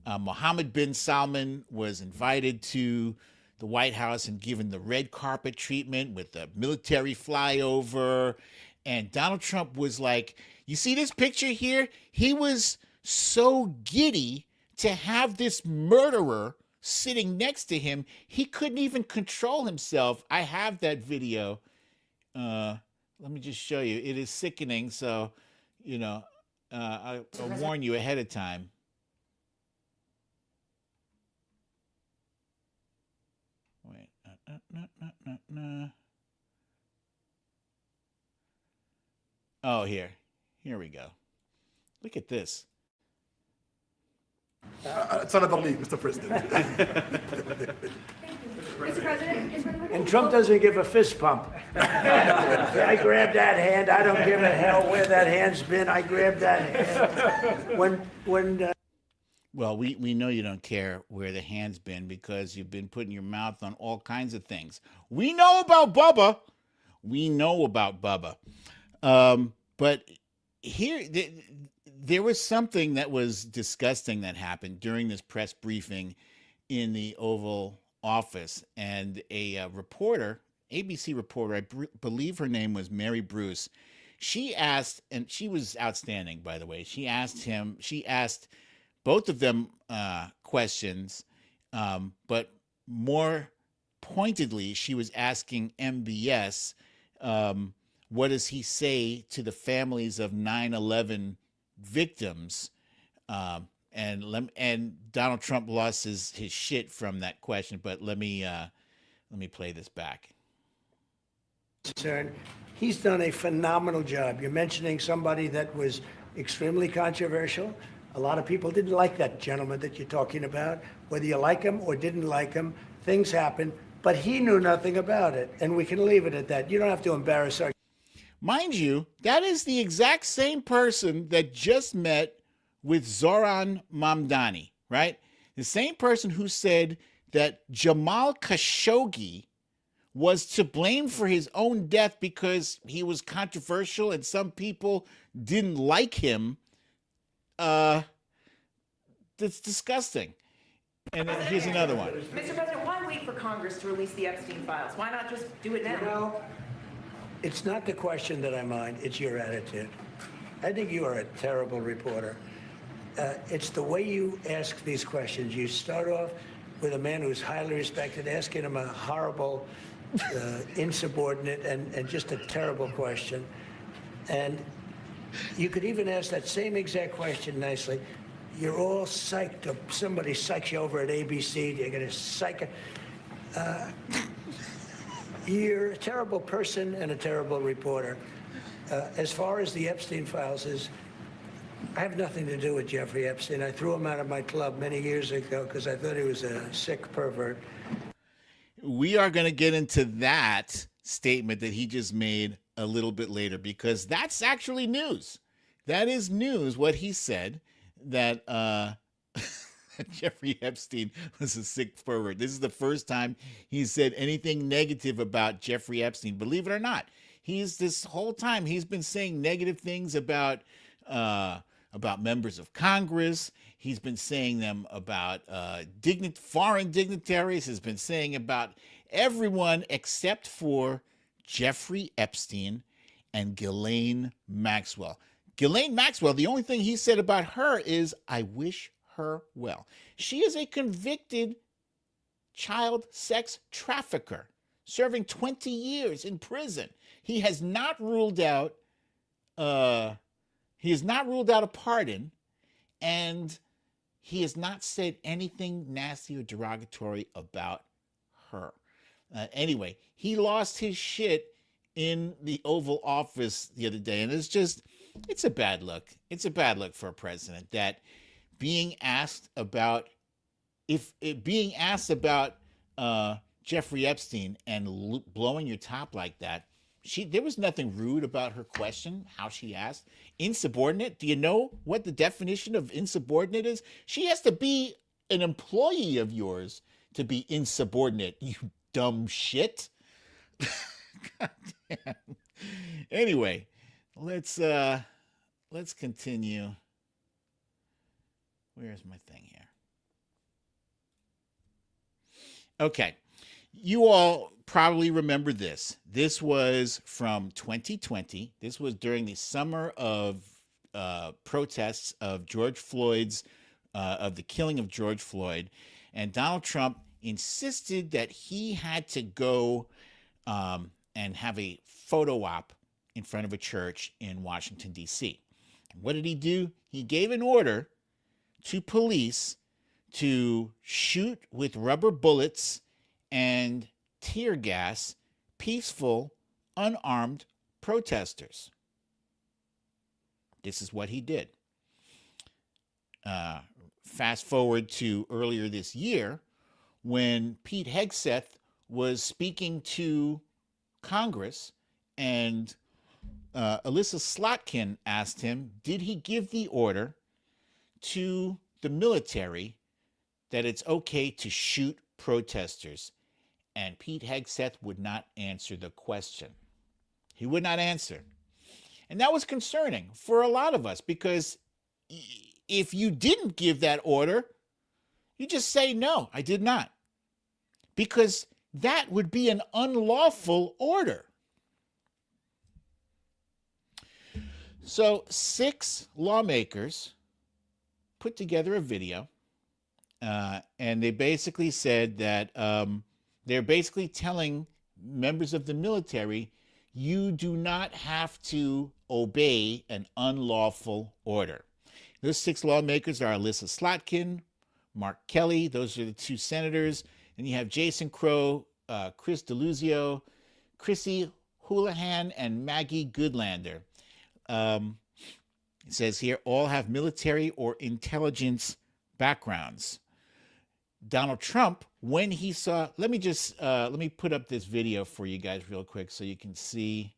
Mohammed bin Salman was invited to the White House and given the red carpet treatment with the military flyover. And Donald Trump was like, you see this picture here? He was so giddy to have this murderer sitting next to him, he couldn't even control himself. I have that video. Let me just show you. It is sickening. So, I'll warn you ahead of time. Wait. Oh, here we go. Look at this.
It's another league, Mr. President.
Mr. President,
And Trump doesn't give a fist pump. I grabbed that hand. I don't give a hell where that hand's been. I grabbed that hand.
Well, we know you don't care where the hand's been because you've been putting your mouth on all kinds of things. We know about Bubba. But here, there was something that was disgusting that happened during this press briefing in the Oval Office. And a reporter, ABC reporter, I believe her name was Mary Bruce, she asked, and she was outstanding, by the way, she asked both of them questions, but more pointedly, she was asking MBS, what does he say to the families of 9/11 victims? And Donald Trump lost his shit from that question. But let me play this back.
He's done a phenomenal job. You're mentioning somebody that was extremely controversial. A lot of people didn't like that gentleman that you're talking about. Whether you like him or didn't like him, things happen. But he knew nothing about it, and we can leave it at that. You don't have to embarrass our.
Mind you, that is the exact same person that just met with Zohran Mamdani, right? The same person who said that Jamal Khashoggi was to blame for his own death because he was controversial and some people didn't like him. That's disgusting. And then here's another one.
Mr. President, why wait for Congress to release the Epstein files? Why not just do it now?
You know, it's not the question that I mind, it's your attitude. I think you are a terrible reporter. It's the way you ask these questions. You start off with a man who's highly respected, asking him a horrible, insubordinate, and just a terrible question. And you could even ask that same exact question nicely. You're all psyched up. Somebody psychs you over at ABC. You're going to psych. You're a terrible person and a terrible reporter. As far as the Epstein files I have nothing to do with Jeffrey Epstein. I threw him out of my club many years ago because I thought he was a sick pervert.
We are going to get into that statement that he just made a little bit later because that's actually news. That is news, what he said, that Jeffrey Epstein was a sick pervert. This is the first time he said anything negative about Jeffrey Epstein. Believe it or not, this whole time he's been saying negative things about members of Congress. He's been saying them about foreign dignitaries. He's been saying about everyone except for Jeffrey Epstein and Ghislaine Maxwell. Ghislaine Maxwell, the only thing he said about her is, I wish her well. She is a convicted child sex trafficker, serving 20 years in prison. He has not ruled out a pardon, and he has not said anything nasty or derogatory about her. Anyway, he lost his shit in the Oval Office the other day, and it's a bad look. It's a bad look for a president that being asked about Jeffrey Epstein and blowing your top like that. There was nothing rude about her question, how she asked. Insubordinate? Do you know what the definition of insubordinate is? She has to be an employee of yours to be insubordinate, you dumb shit. God damn. Anyway, let's continue. Where's my thing here? Okay. You all probably remember this. This was from 2020. This was during the summer of protests of of the killing of George Floyd. And Donald Trump insisted that he had to go and have a photo op in front of a church in Washington, D.C. What did he do? He gave an order to police to shoot with rubber bullets and tear gas peaceful, unarmed protesters. This is what he did. Fast forward to earlier this year when Pete Hegseth was speaking to Congress, and Alyssa Slotkin asked him, did he give the order to the military that it's okay to shoot protesters? And Pete Hegseth would not answer the question. He would not answer. And that was concerning for a lot of us, because if you didn't give that order, you just say, no, I did not. Because that would be an unlawful order. So 6 lawmakers put together a video, and they basically said that they're basically telling members of the military, you do not have to obey an unlawful order. Those 6 lawmakers are Alyssa Slotkin, Mark Kelly, those are the 2 senators, and you have Jason Crow, Chris DeLuzio, Chrissy Houlihan, and Maggie Goodlander. It says here, all have military or intelligence backgrounds. Donald Trump, when he saw, let me put up this video for you guys real quick so you can see.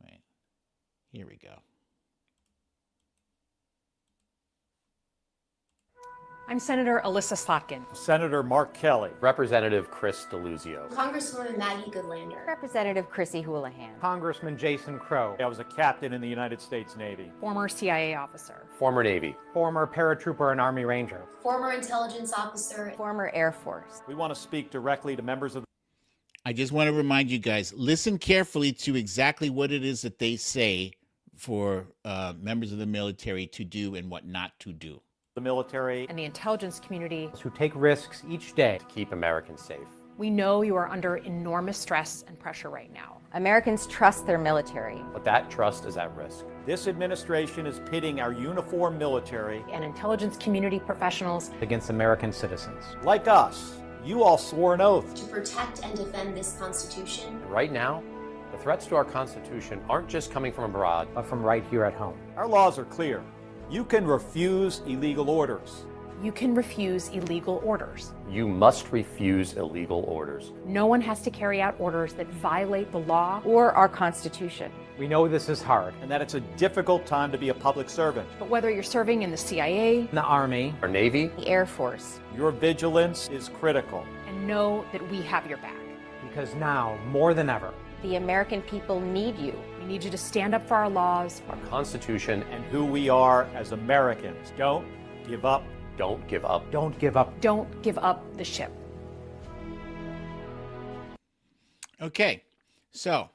Wait, here we go.
I'm Senator Alyssa Slotkin.
Senator Mark Kelly.
Representative Chris DeLuzio.
Congresswoman Maggie Goodlander.
Representative Chrissy Houlihan.
Congressman Jason Crow. I was a captain in the United States Navy.
Former CIA officer.
Former Navy.
Former paratrooper and Army Ranger.
Former intelligence officer.
Former Air Force.
We want to speak directly to members of the...
I just want to remind you guys, listen carefully to exactly what it is that they say for members of the military to do and what not to do.
The military
and the intelligence community
who take risks each day
to keep Americans safe.
We know you are under enormous stress and pressure right now.
Americans trust their military.
But that trust is at risk.
This administration is pitting our uniformed military
and intelligence community professionals
against American citizens. Like us, you all swore an oath
to protect and defend this Constitution.
Right now, the threats to our Constitution aren't just coming from abroad,
but from right here at home. Our laws are clear. You can refuse illegal orders.
You can refuse illegal orders.
You must refuse illegal orders.
No one has to carry out orders that violate the law
or our Constitution.
We know this is hard and that it's a difficult time to be a public servant.
But whether you're serving in the CIA,
the Army,
or Navy,
the Air Force,
your vigilance is critical.
And know that we have your back.
Because now, more than ever,
the American people need you.
We need you to stand up for our laws,
our Constitution,
and who we are as Americans. Don't give up.
Don't give up.
Don't give up.
Don't give up the ship.
Okay, so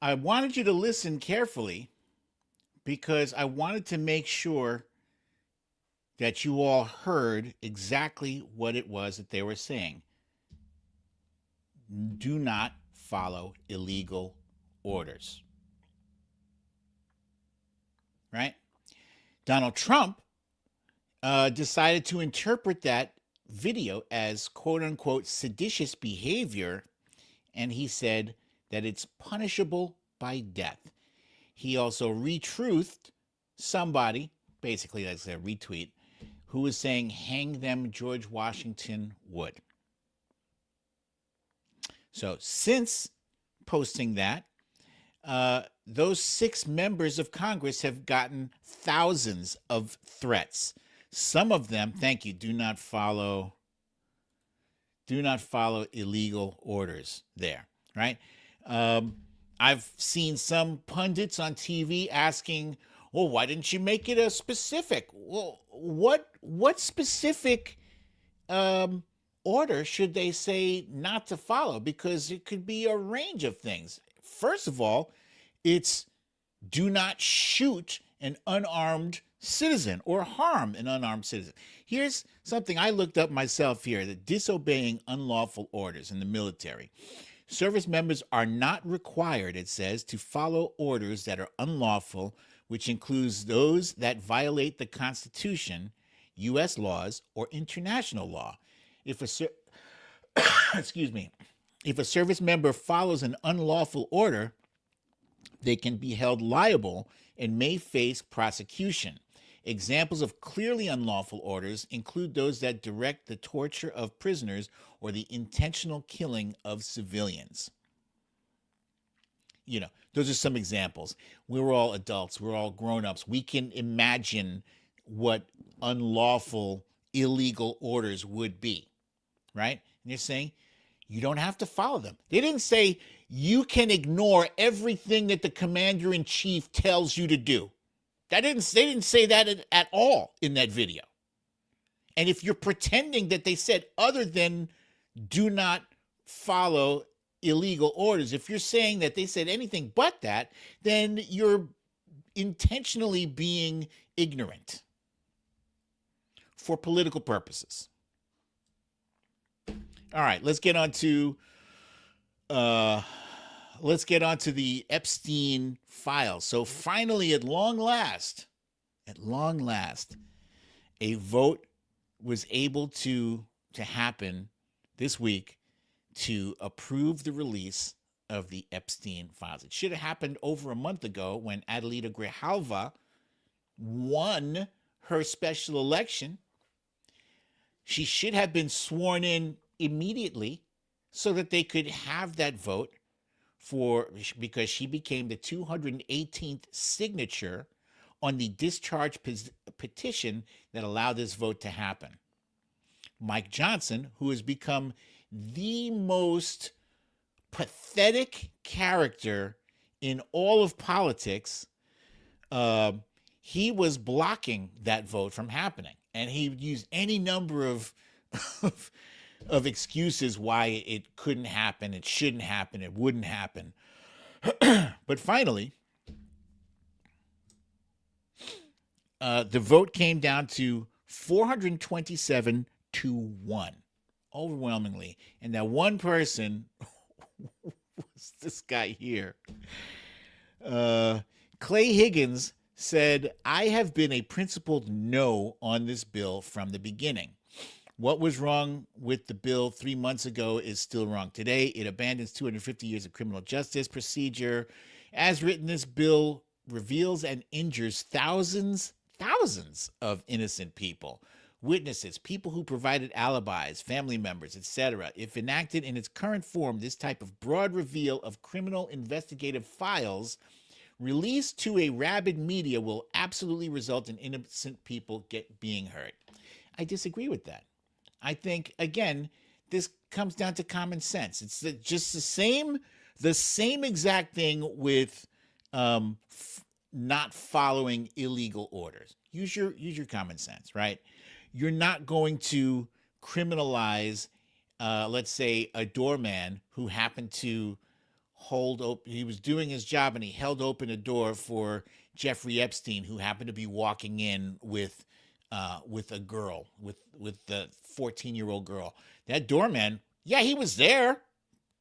I wanted you to listen carefully because I wanted to make sure that you all heard exactly what it was that they were saying. Do not follow illegal orders. Right? Donald Trump decided to interpret that video as quote unquote seditious behavior, and he said that it's punishable by death. He also retruthed somebody, basically that's a retweet, who was saying hang them George Washington would. So since posting that, those 6 members of Congress have gotten thousands of threats. Some of them, thank you, do not follow illegal orders there, right? I've seen some pundits on TV asking, well, why didn't you make it a specific? Well, what specific order should they say not to follow? Because it could be a range of things. First of all, it's do not shoot an unarmed citizen or harm an unarmed citizen. Here's something I looked up myself here, the disobeying unlawful orders in the military. Service members are not required, it says, to follow orders that are unlawful, which includes those that violate the Constitution, U.S. laws, or international law. If a if a service member follows an unlawful order, they can be held liable and may face prosecution. Examples of clearly unlawful orders include those that direct the torture of prisoners or the intentional killing of civilians. You know, those are some examples. We're all adults. We're all grown-ups. We can imagine what unlawful, illegal orders would be, right? And you're saying you don't have to follow them. They didn't say you can ignore everything that the commander-in-chief tells you to do. They didn't say that at all in that video. And if you're pretending that they said other than do not follow illegal orders, if you're saying that they said anything but that, then you're intentionally being ignorant for political purposes. All right, let's get on to the Epstein files. So finally, at long last, a vote was able to happen this week to approve the release of the Epstein files. It should have happened over a month ago when Adelita Grijalva won her special election. She should have been sworn in immediately so that they could have that vote because she became the 218th signature on the discharge petition that allowed this vote to happen. Mike Johnson, who has become the most pathetic character in all of politics, he was blocking that vote from happening. And he used any number of excuses why it couldn't happen, it shouldn't happen, it wouldn't happen. But finally, the vote came down to 427 to 1, overwhelmingly. And that one person was this guy here. Clay Higgins said, I have been a principled no on this bill from the beginning. What was wrong with the bill 3 months ago is still wrong today. It abandons 250 years of criminal justice procedure. As written, this bill reveals and injures thousands of innocent people, witnesses, people who provided alibis, family members, etc. If enacted in its current form, this type of broad reveal of criminal investigative files released to a rabid media will absolutely result in innocent people being hurt. I disagree with that. I think, again, this comes down to common sense. It's just the same exact thing with not following illegal orders. Use your common sense, right? You're not going to criminalize, let's say, a doorman who happened to hold open. He was doing his job and he held open a door for Jeffrey Epstein, who happened to be walking in with a girl, with the 14-year-old girl. That doorman, yeah, he was there,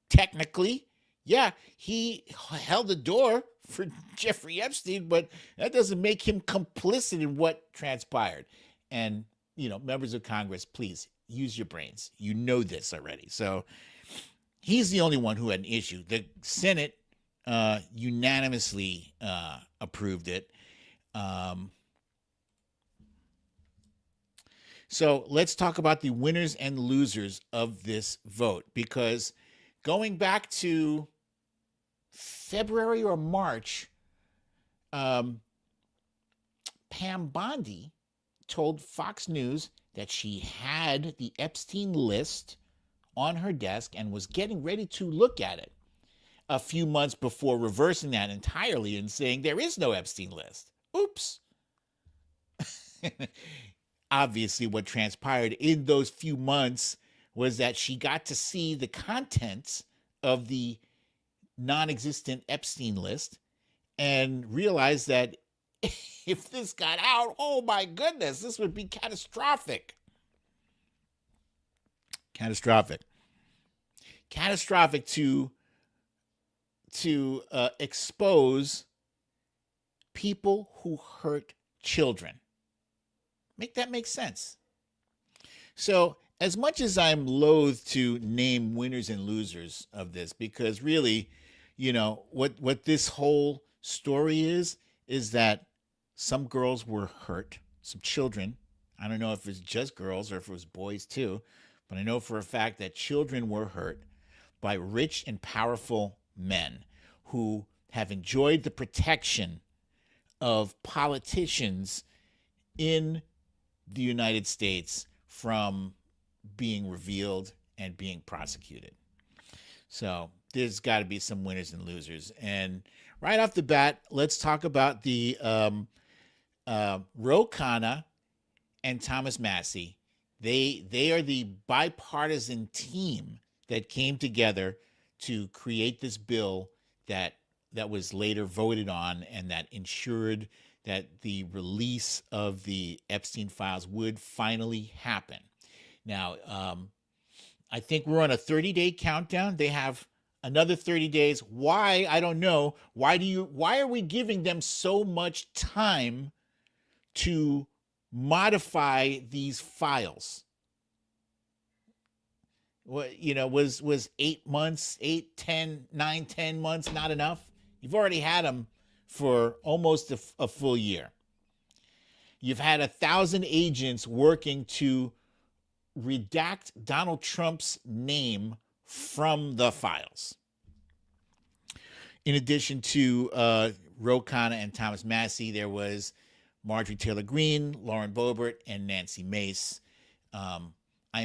technically. Yeah, he held the door for Jeffrey Epstein, but that doesn't make him complicit in what transpired. And, members of Congress, please use your brains. You know this already. So he's the only one who had an issue. The Senate unanimously approved it. So let's talk about the winners and losers of this vote, because going back to February or March, Pam Bondi told Fox News that she had the Epstein list on her desk and was getting ready to look at it a few months before reversing that entirely and saying there is no Epstein list. Oops. Obviously, what transpired in those few months was that she got to see the contents of the non-existent Epstein list and realized that if this got out, oh my goodness, this would be catastrophic. Catastrophic to expose people who hurt children. Make that make sense. So, as much as I'm loath to name winners and losers of this, because really, you know, what this whole story is that some girls were hurt, some children. I don't know if it's just girls or if it was boys too, but I know for a fact that children were hurt by rich and powerful men who have enjoyed the protection of politicians in the United States from being revealed and being prosecuted. So there's got to be some winners and losers. And right off the bat, let's talk about the Ro Khanna and Thomas Massie. They are the bipartisan team that came together to create this bill that was later voted on and that ensured that the release of the Epstein files would finally happen. Now, I think we're on a 30-day countdown. They have another 30 days. Why? I don't know. Why are we giving them so much time to modify these files? What, you know, was 8 months, 10 months not enough? You've already had them for almost a full year. You've had 1,000 agents working to redact Donald Trump's name from the files. In addition to Ro Khanna and Thomas Massie, there was Marjorie Taylor Greene, Lauren Boebert, and Nancy Mace. I'm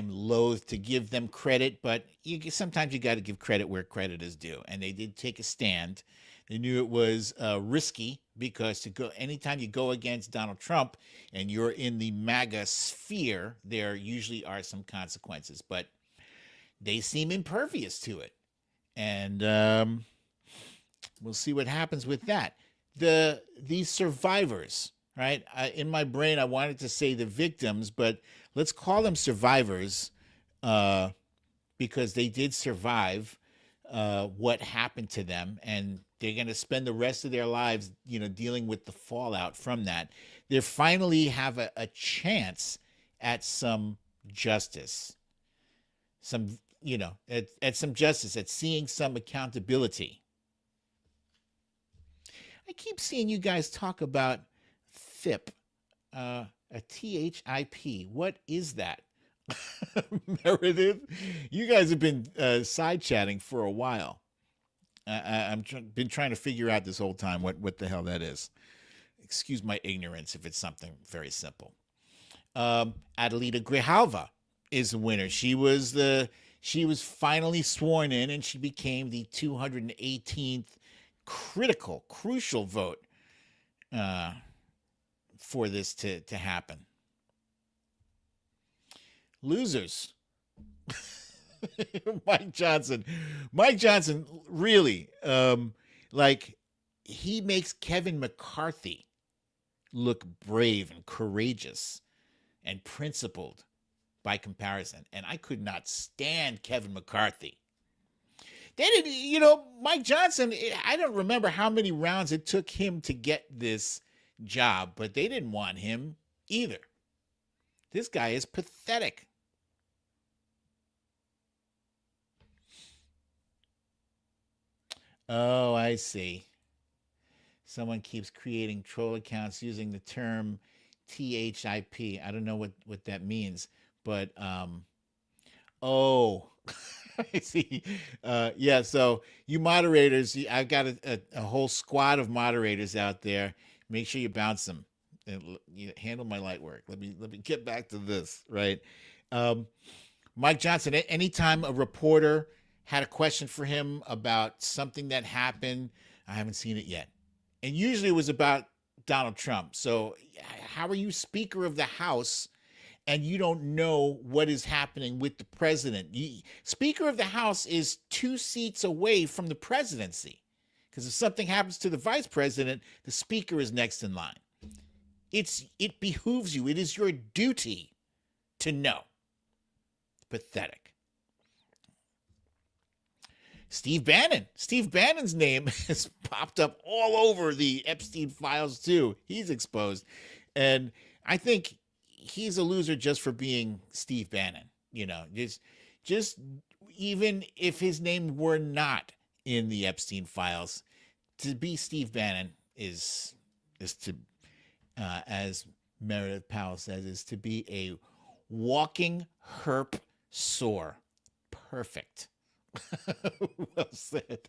loath to give them credit, but sometimes you got to give credit where credit is due. And they did take a stand. They knew it was risky because anytime you go against Donald Trump and you're in the MAGA sphere, there usually are some consequences. But they seem impervious to it. And we'll see what happens with that. These survivors, right? In my brain, I wanted to say the victims, but let's call them survivors because they did survive what happened to them, and they're going to spend the rest of their lives, you know, dealing with the fallout from that. They finally have a chance at some justice, some, you know, at some justice, at seeing some accountability. I keep seeing you guys talk about THIP, a THIP. What is that? Meredith, you guys have been side chatting for a while. I've been trying to figure out this whole time what the hell that is. Excuse my ignorance if it's something very simple. Adelita Grijalva is the winner. She was finally sworn in, and she became the 218th crucial vote for this to happen. Losers. Mike Johnson, really, like, he makes Kevin McCarthy look brave and courageous and principled by comparison. And I could not stand Kevin McCarthy. They didn't, you know, Mike Johnson, I don't remember how many rounds it took him to get this job, but they didn't want him either. This guy is pathetic. Oh, I see. Someone keeps creating troll accounts using the term THIP. I don't know what that means, but oh, See, yeah. So you moderators, I've got a whole squad of moderators out there. Make sure you bounce them and you handle my light work. Let me get back to this. Right, Mike Johnson. Anytime a reporter had a question for him about something that happened, I haven't seen it yet, and usually it was about Donald Trump. So how are you Speaker of the House and you don't know what is happening with the president? Speaker of the House is 2 seats away from the presidency, because if something happens to the vice president, the speaker is next in line. It behooves you. It is your duty to know. Pathetic. Steve Bannon. Steve Bannon's name has popped up all over the Epstein files too. He's exposed. And I think he's a loser just for being Steve Bannon. You know, just even if his name were not in the Epstein files, to be Steve Bannon is to, as Meredith Powell says, is to be a walking herp sore. Perfect. Well said.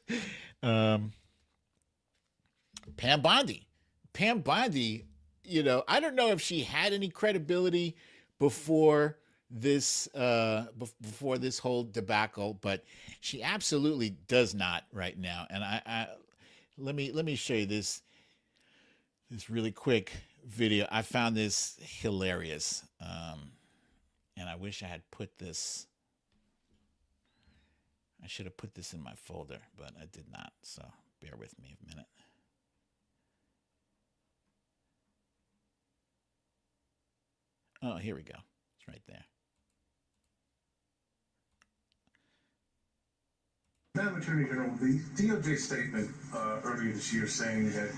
Pam Bondi. Pam Bondi, you know, I don't know if she had any credibility before this whole debacle, but she absolutely does not right now. And I let me show you this really quick video. I found this hilarious, and I wish I had put this. I should have put this in my folder, but I did not. So bear with me a minute. Oh, here we go. It's right there.
Madam Attorney General, the DOJ statement earlier this year saying that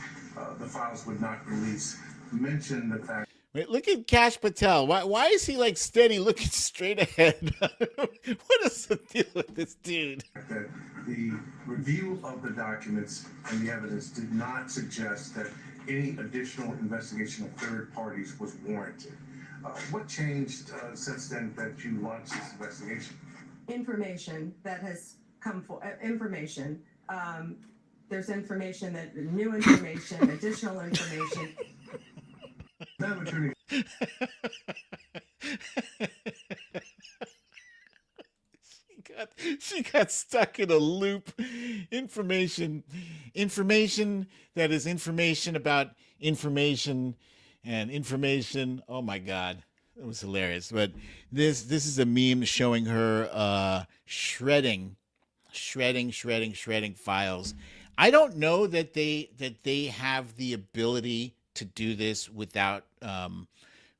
the files would not release mentioned the fact.
Wait, look at Kash Patel. Why is he like steady looking straight ahead? What is the deal with this dude?
That the review of the documents and the evidence did not suggest that any additional investigation of third parties was warranted. What changed since then that you launched this investigation?
Information that has come for information. There's information that new information, additional information.
Madam Attorney.
She got stuck in a loop. Information that is information about information and information. Oh my God. It was hilarious. But this is a meme showing her shredding files. I don't know that they have the ability to do this without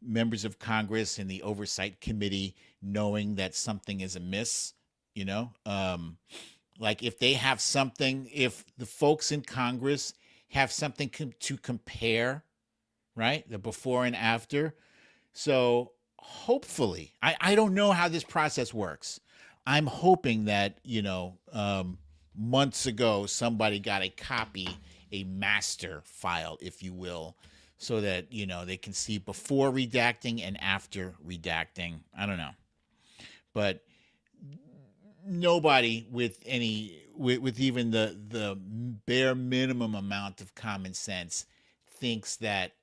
members of Congress and the Oversight Committee knowing that something is amiss. You know, like if they have something, if the folks in Congress have something to compare, right, the before and after. So hopefully, I don't know how this process works. I'm hoping that, you know, months ago, somebody got a copy, a master file, if you will, so that, you know, they can see before redacting and after redacting. I don't know. But nobody with even the bare minimum amount of common sense thinks that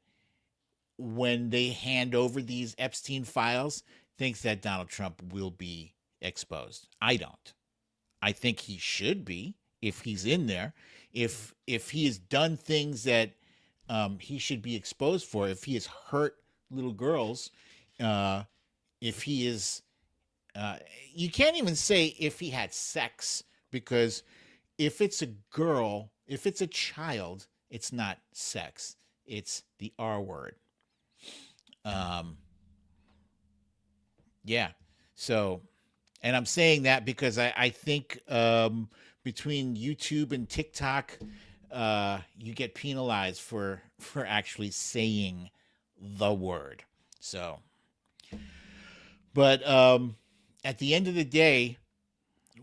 when they hand over these Epstein files, thinks that Donald Trump will be exposed. I don't. I think he should be if he's in there. If he has done things that he should be exposed for, if he has hurt little girls, if he is, you can't even say if he had sex, because if it's a girl, if it's a child, it's not sex. It's the R word. Yeah. So, and I'm saying that because I think between YouTube and TikTok, you get penalized for actually saying the word. So, but at the end of the day,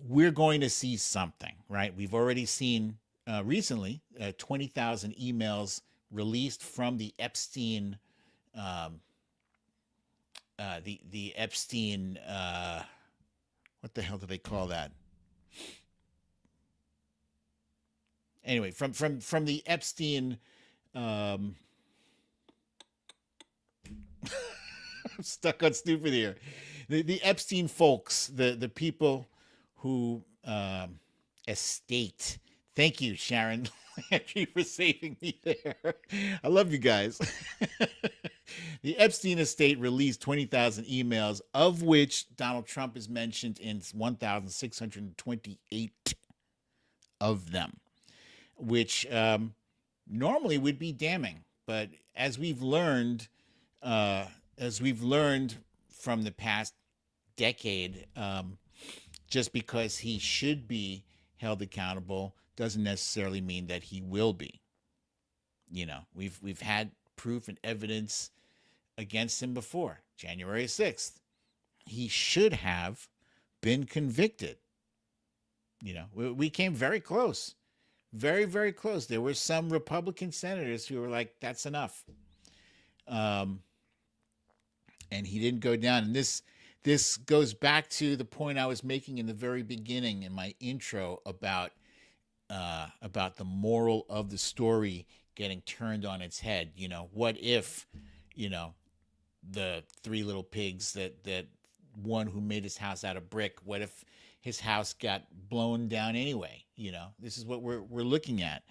we're going to see something, right? We've already seen recently 20,000 emails released from the Epstein, the Epstein, what the hell do they call that? Anyway, from the Epstein, I'm stuck on stupid here. The Epstein folks, the people who estate. Thank you, Sharon Landry, for saving me there. I love you guys. The Epstein estate released 20,000 emails, of which Donald Trump is mentioned in 1,628 of them, which normally would be damning. But as we've learned from the past decade, just because he should be held accountable doesn't necessarily mean that he will be. You know, we've had proof and evidence against him before. January 6th, he should have been convicted. You know, we came very close, very, very close. There were some Republican senators who were like, that's enough. And he didn't go down. And this goes back to the point I was making in the very beginning in my intro about the moral of the story getting turned on its head. You know, what if, you know, the three little pigs that one who made his house out of brick, what if his house got blown down anyway? You know, this is what we're looking at.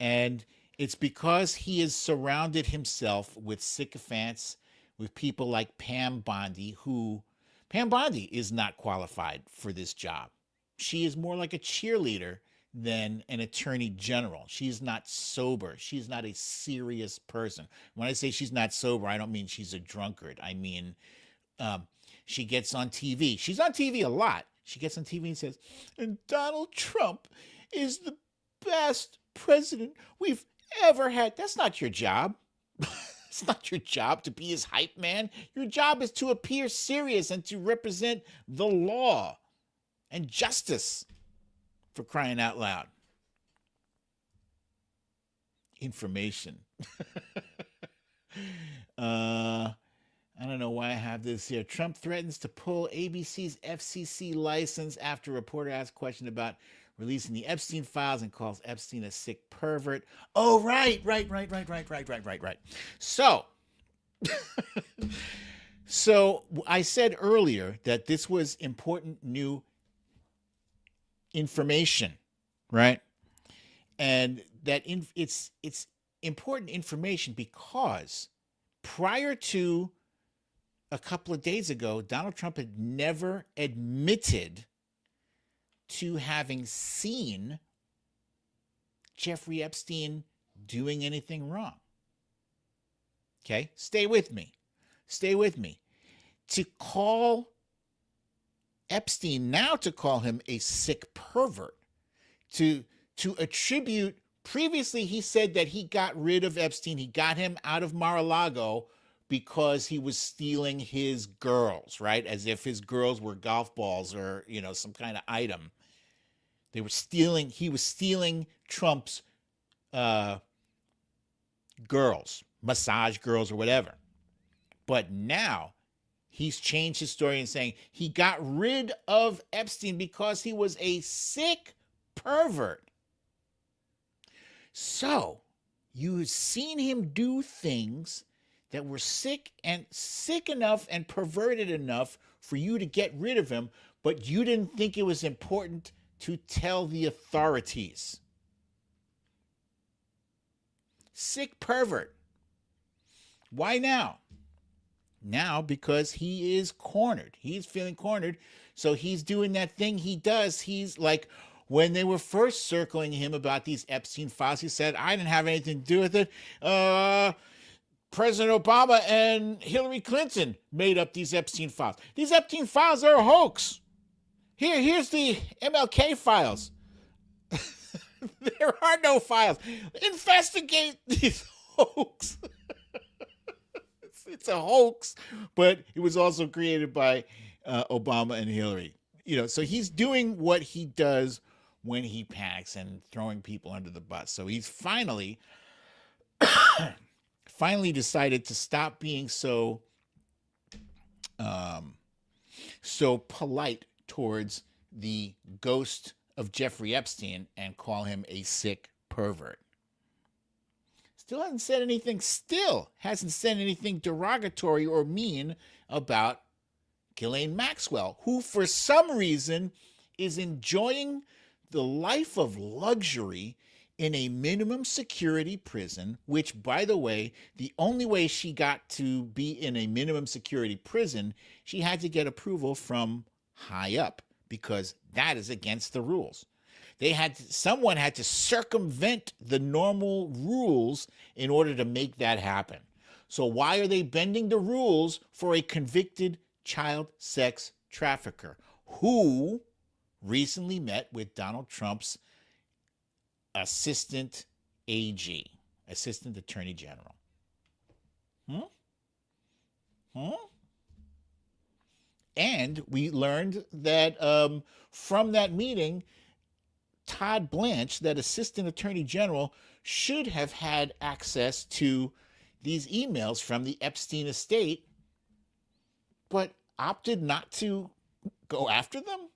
And it's because he has surrounded himself with sycophants, with people like Pam Bondi, Pam Bondi is not qualified for this job. She is more like a cheerleader than an attorney general. She's not sober. She's not a serious person. When I say she's not sober, I don't mean she's a drunkard. I mean, she gets on TV. She's on TV a lot. She gets on TV and says, and Donald Trump is the best president we've ever had. That's not your job. It's not your job to be his hype man. Your job is to appear serious and to represent the law and justice, for crying out loud. Information. I don't know why I have this here. Trump threatens to pull ABC's FCC license after a reporter asked a question about releasing the Epstein files and calls Epstein a sick pervert. Oh, right. So I said earlier that this was important new information, right? And that it's important information because prior to a couple of days ago, Donald Trump had never admitted to having seen Jeffrey Epstein doing anything wrong. Okay, stay with me. To call Epstein now, to call him a sick pervert, to attribute, previously he said that he got rid of Epstein, he got him out of Mar-a-Lago because he was stealing his girls, right? As if his girls were golf balls or, you know, some kind of item. He was stealing Trump's girls, massage girls or whatever. But now he's changed his story and saying he got rid of Epstein because he was a sick pervert. So you've seen him do things that were sick enough and perverted enough for you to get rid of him, but you didn't think it was important to tell the authorities. Sick pervert. Why now? Now because he is cornered. He's feeling cornered. So he's doing that thing he does. He's like, when they were first circling him about these Epstein files, he said, I didn't have anything to do with it. President Obama and Hillary Clinton made up these Epstein files. These Epstein files are a hoax. Here's the MLK files. There are no files. Investigate these hoax. It's a hoax, but it was also created by Obama and Hillary. You know, so he's doing what he does when he panics and throwing people under the bus. So he's finally decided to stop being so polite towards the ghost of Jeffrey Epstein and call him a sick pervert. Still hasn't said anything derogatory or mean about Ghislaine Maxwell, who for some reason is enjoying the life of luxury in a minimum security prison, which, by the way, the only way she got to be in a minimum security prison, she had to get approval from high up, because that is against the rules. Someone had to circumvent the normal rules in order to make that happen. So why are they bending the rules for a convicted child sex trafficker who recently met with Donald Trump's assistant AG, assistant attorney general? And we learned that from that meeting, Todd Blanche, that assistant attorney general, should have had access to these emails from the Epstein estate, but opted not to go after them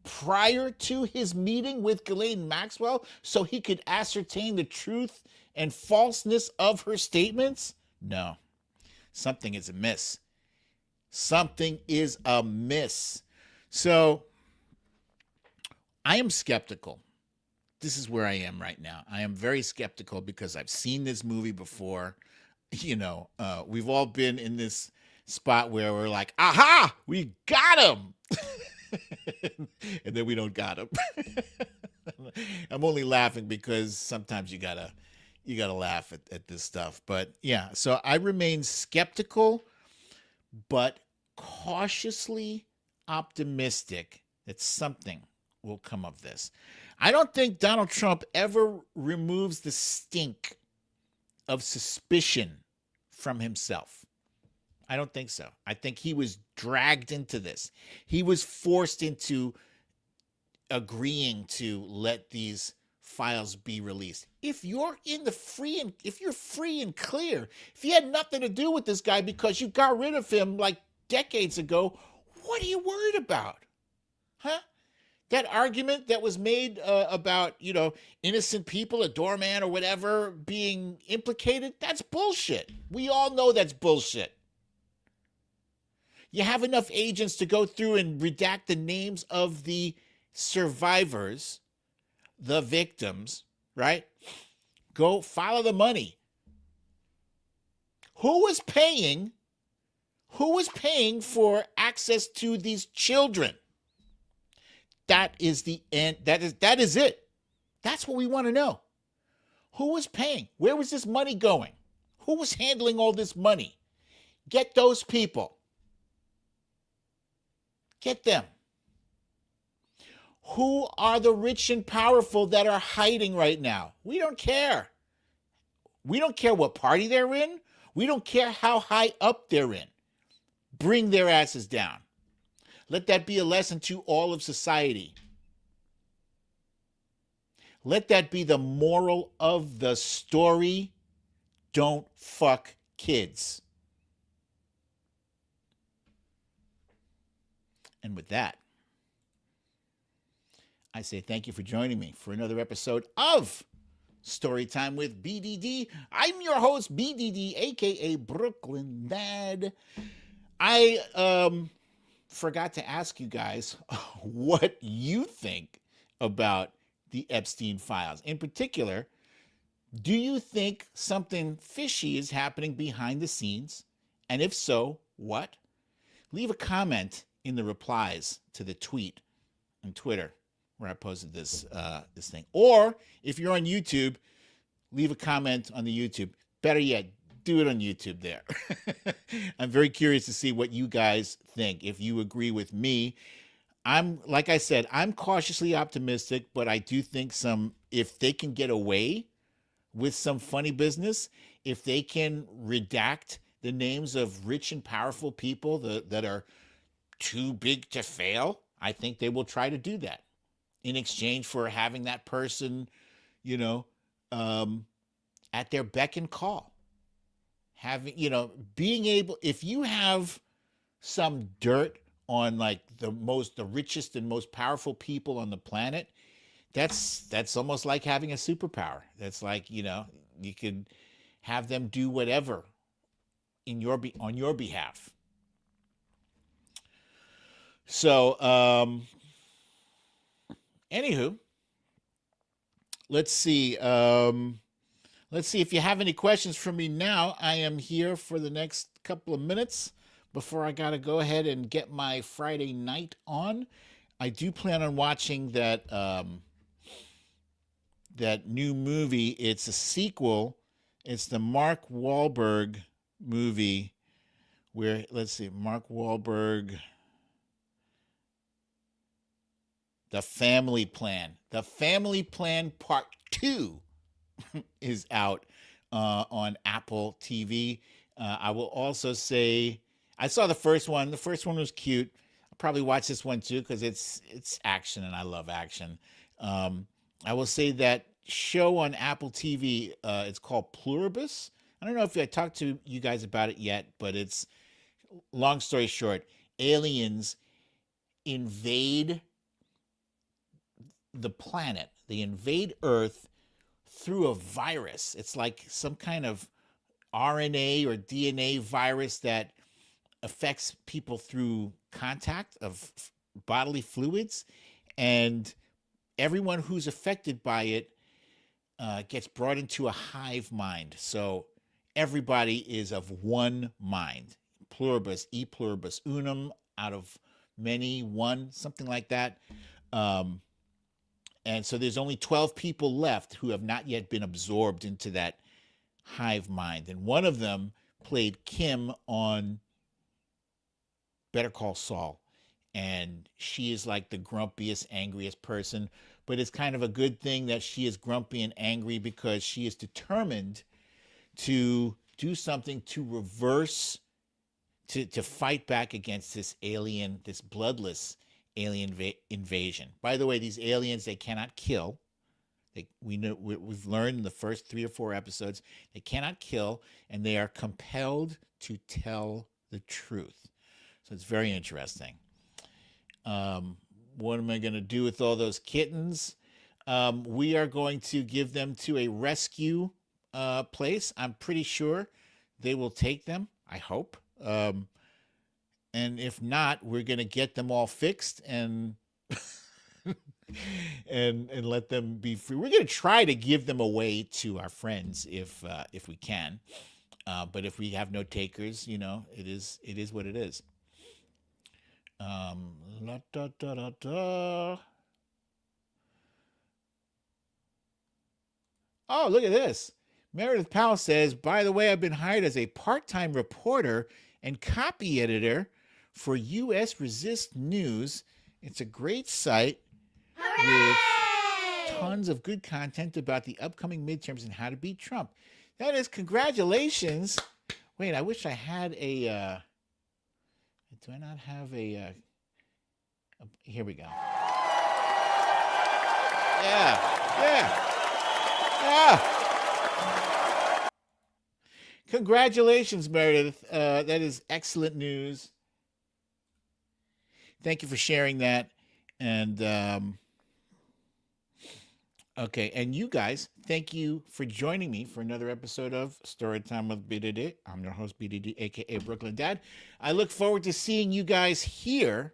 prior to his meeting with Ghislaine Maxwell so he could ascertain the truth and falseness of her statements? No, something is amiss. Something is amiss. So I am skeptical. This is where I am right now. I am very skeptical because I've seen this movie before. We've all been in this spot where we're like, aha, we got him. And then we don't got him. I'm only laughing because sometimes you gotta laugh at this stuff. But yeah, so I remain skeptical, but cautiously optimistic that something will come of this. I don't think Donald Trump ever removes the stink of suspicion from himself. I don't think so. I think he was dragged into this. He was forced into agreeing to let these files be released. If you're free and clear, if you had nothing to do with this guy because you got rid of him like decades ago, what are you worried about? Huh? That argument that was made about, innocent people, a doorman or whatever being implicated, that's bullshit. We all know that's bullshit. You have enough agents to go through and redact the names of the survivors, the victims, right? Go follow the money. Who was paying for access to these children? That is the end. That is it. That's what we want to know. Who was paying? Where was this money going? Who was handling all this money? Get those people. Get them. Who are the rich and powerful that are hiding right now? We don't care. We don't care what party they're in. We don't care how high up they're in. Bring their asses down. Let that be a lesson to all of society. Let that be the moral of the story. Don't fuck kids. And with that, I say thank you for joining me for another episode of Storytime with BDD. I'm your host, BDD, aka Brooklyn Dad. I forgot to ask you guys what you think about the Epstein files. In particular, do you think something fishy is happening behind the scenes? And if so, what? Leave a comment in the replies to the tweet on Twitter where I posted this thing. Or if you're on YouTube, leave a comment on the YouTube. Better yet, do it on YouTube there. I'm very curious to see what you guys think. If you agree with me, like I said, I'm cautiously optimistic, but I do think if they can get away with some funny business, if they can redact the names of rich and powerful people that are too big to fail, I think they will try to do that in exchange for having that person, at their beck and call. Being able, if you have some dirt on like the richest and most powerful people on the planet, that's almost like having a superpower. That's like, you could have them do whatever on your behalf. So, anywho, let's see. Let's see if you have any questions for me now. I am here for the next couple of minutes before I got to go ahead and get my Friday night on. I do plan on watching that new movie. It's a sequel. It's the Mark Wahlberg movie where, let's see, Mark Wahlberg, The Family Plan. The Family Plan Part 2 is out on Apple TV. I will also say, I saw the first one. The first one was cute. I'll probably watch this one too because it's action and I love action. I will say that show on Apple TV, it's called Pluribus. I don't know if I talked to you guys about it yet, but it's, long story short, aliens invade the planet. They invade Earth through a virus. It's like some kind of RNA or DNA virus that affects people through contact of bodily fluids, and everyone who's affected by it gets brought into a hive mind. So everybody is of one mind. Pluribus, e pluribus unum, out of many, one, something like that. And so there's only 12 people left who have not yet been absorbed into that hive mind. And one of them played Kim on Better Call Saul. And she is like the grumpiest, angriest person. But it's kind of a good thing that she is grumpy and angry because she is determined to do something to reverse, to fight back against this alien, this bloodless alien invasion. By the way, these aliens, they cannot kill. We've learned in the first 3 or 4 episodes, they cannot kill, and they are compelled to tell the truth. So it's very interesting. What am I going to do with all those kittens? We are going to give them to a rescue place. I'm pretty sure they will take them, I hope. And if not, we're going to get them all fixed and and let them be free. We're going to try to give them away to our friends if we can. But if we have no takers, it is what it is. La, da, da, da, da. Oh, look at this. Meredith Powell says, by the way, I've been hired as a part-time reporter and copy editor for U.S. Resist News. It's a great site with tons of good content about the upcoming midterms and how to beat Trump. That is, congratulations. Wait, I wish I had a... do I not have a... here we go. Yeah. Congratulations, Meredith. That is excellent news. Thank you for sharing that. And okay, and you guys, thank you for joining me for another episode of Storytime with BDD. I'm your host, BDD, aka Brooklyn Dad. I look forward to seeing you guys here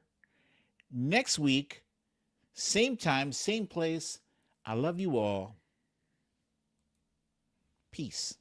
next week, same time, same place. I love you all. Peace.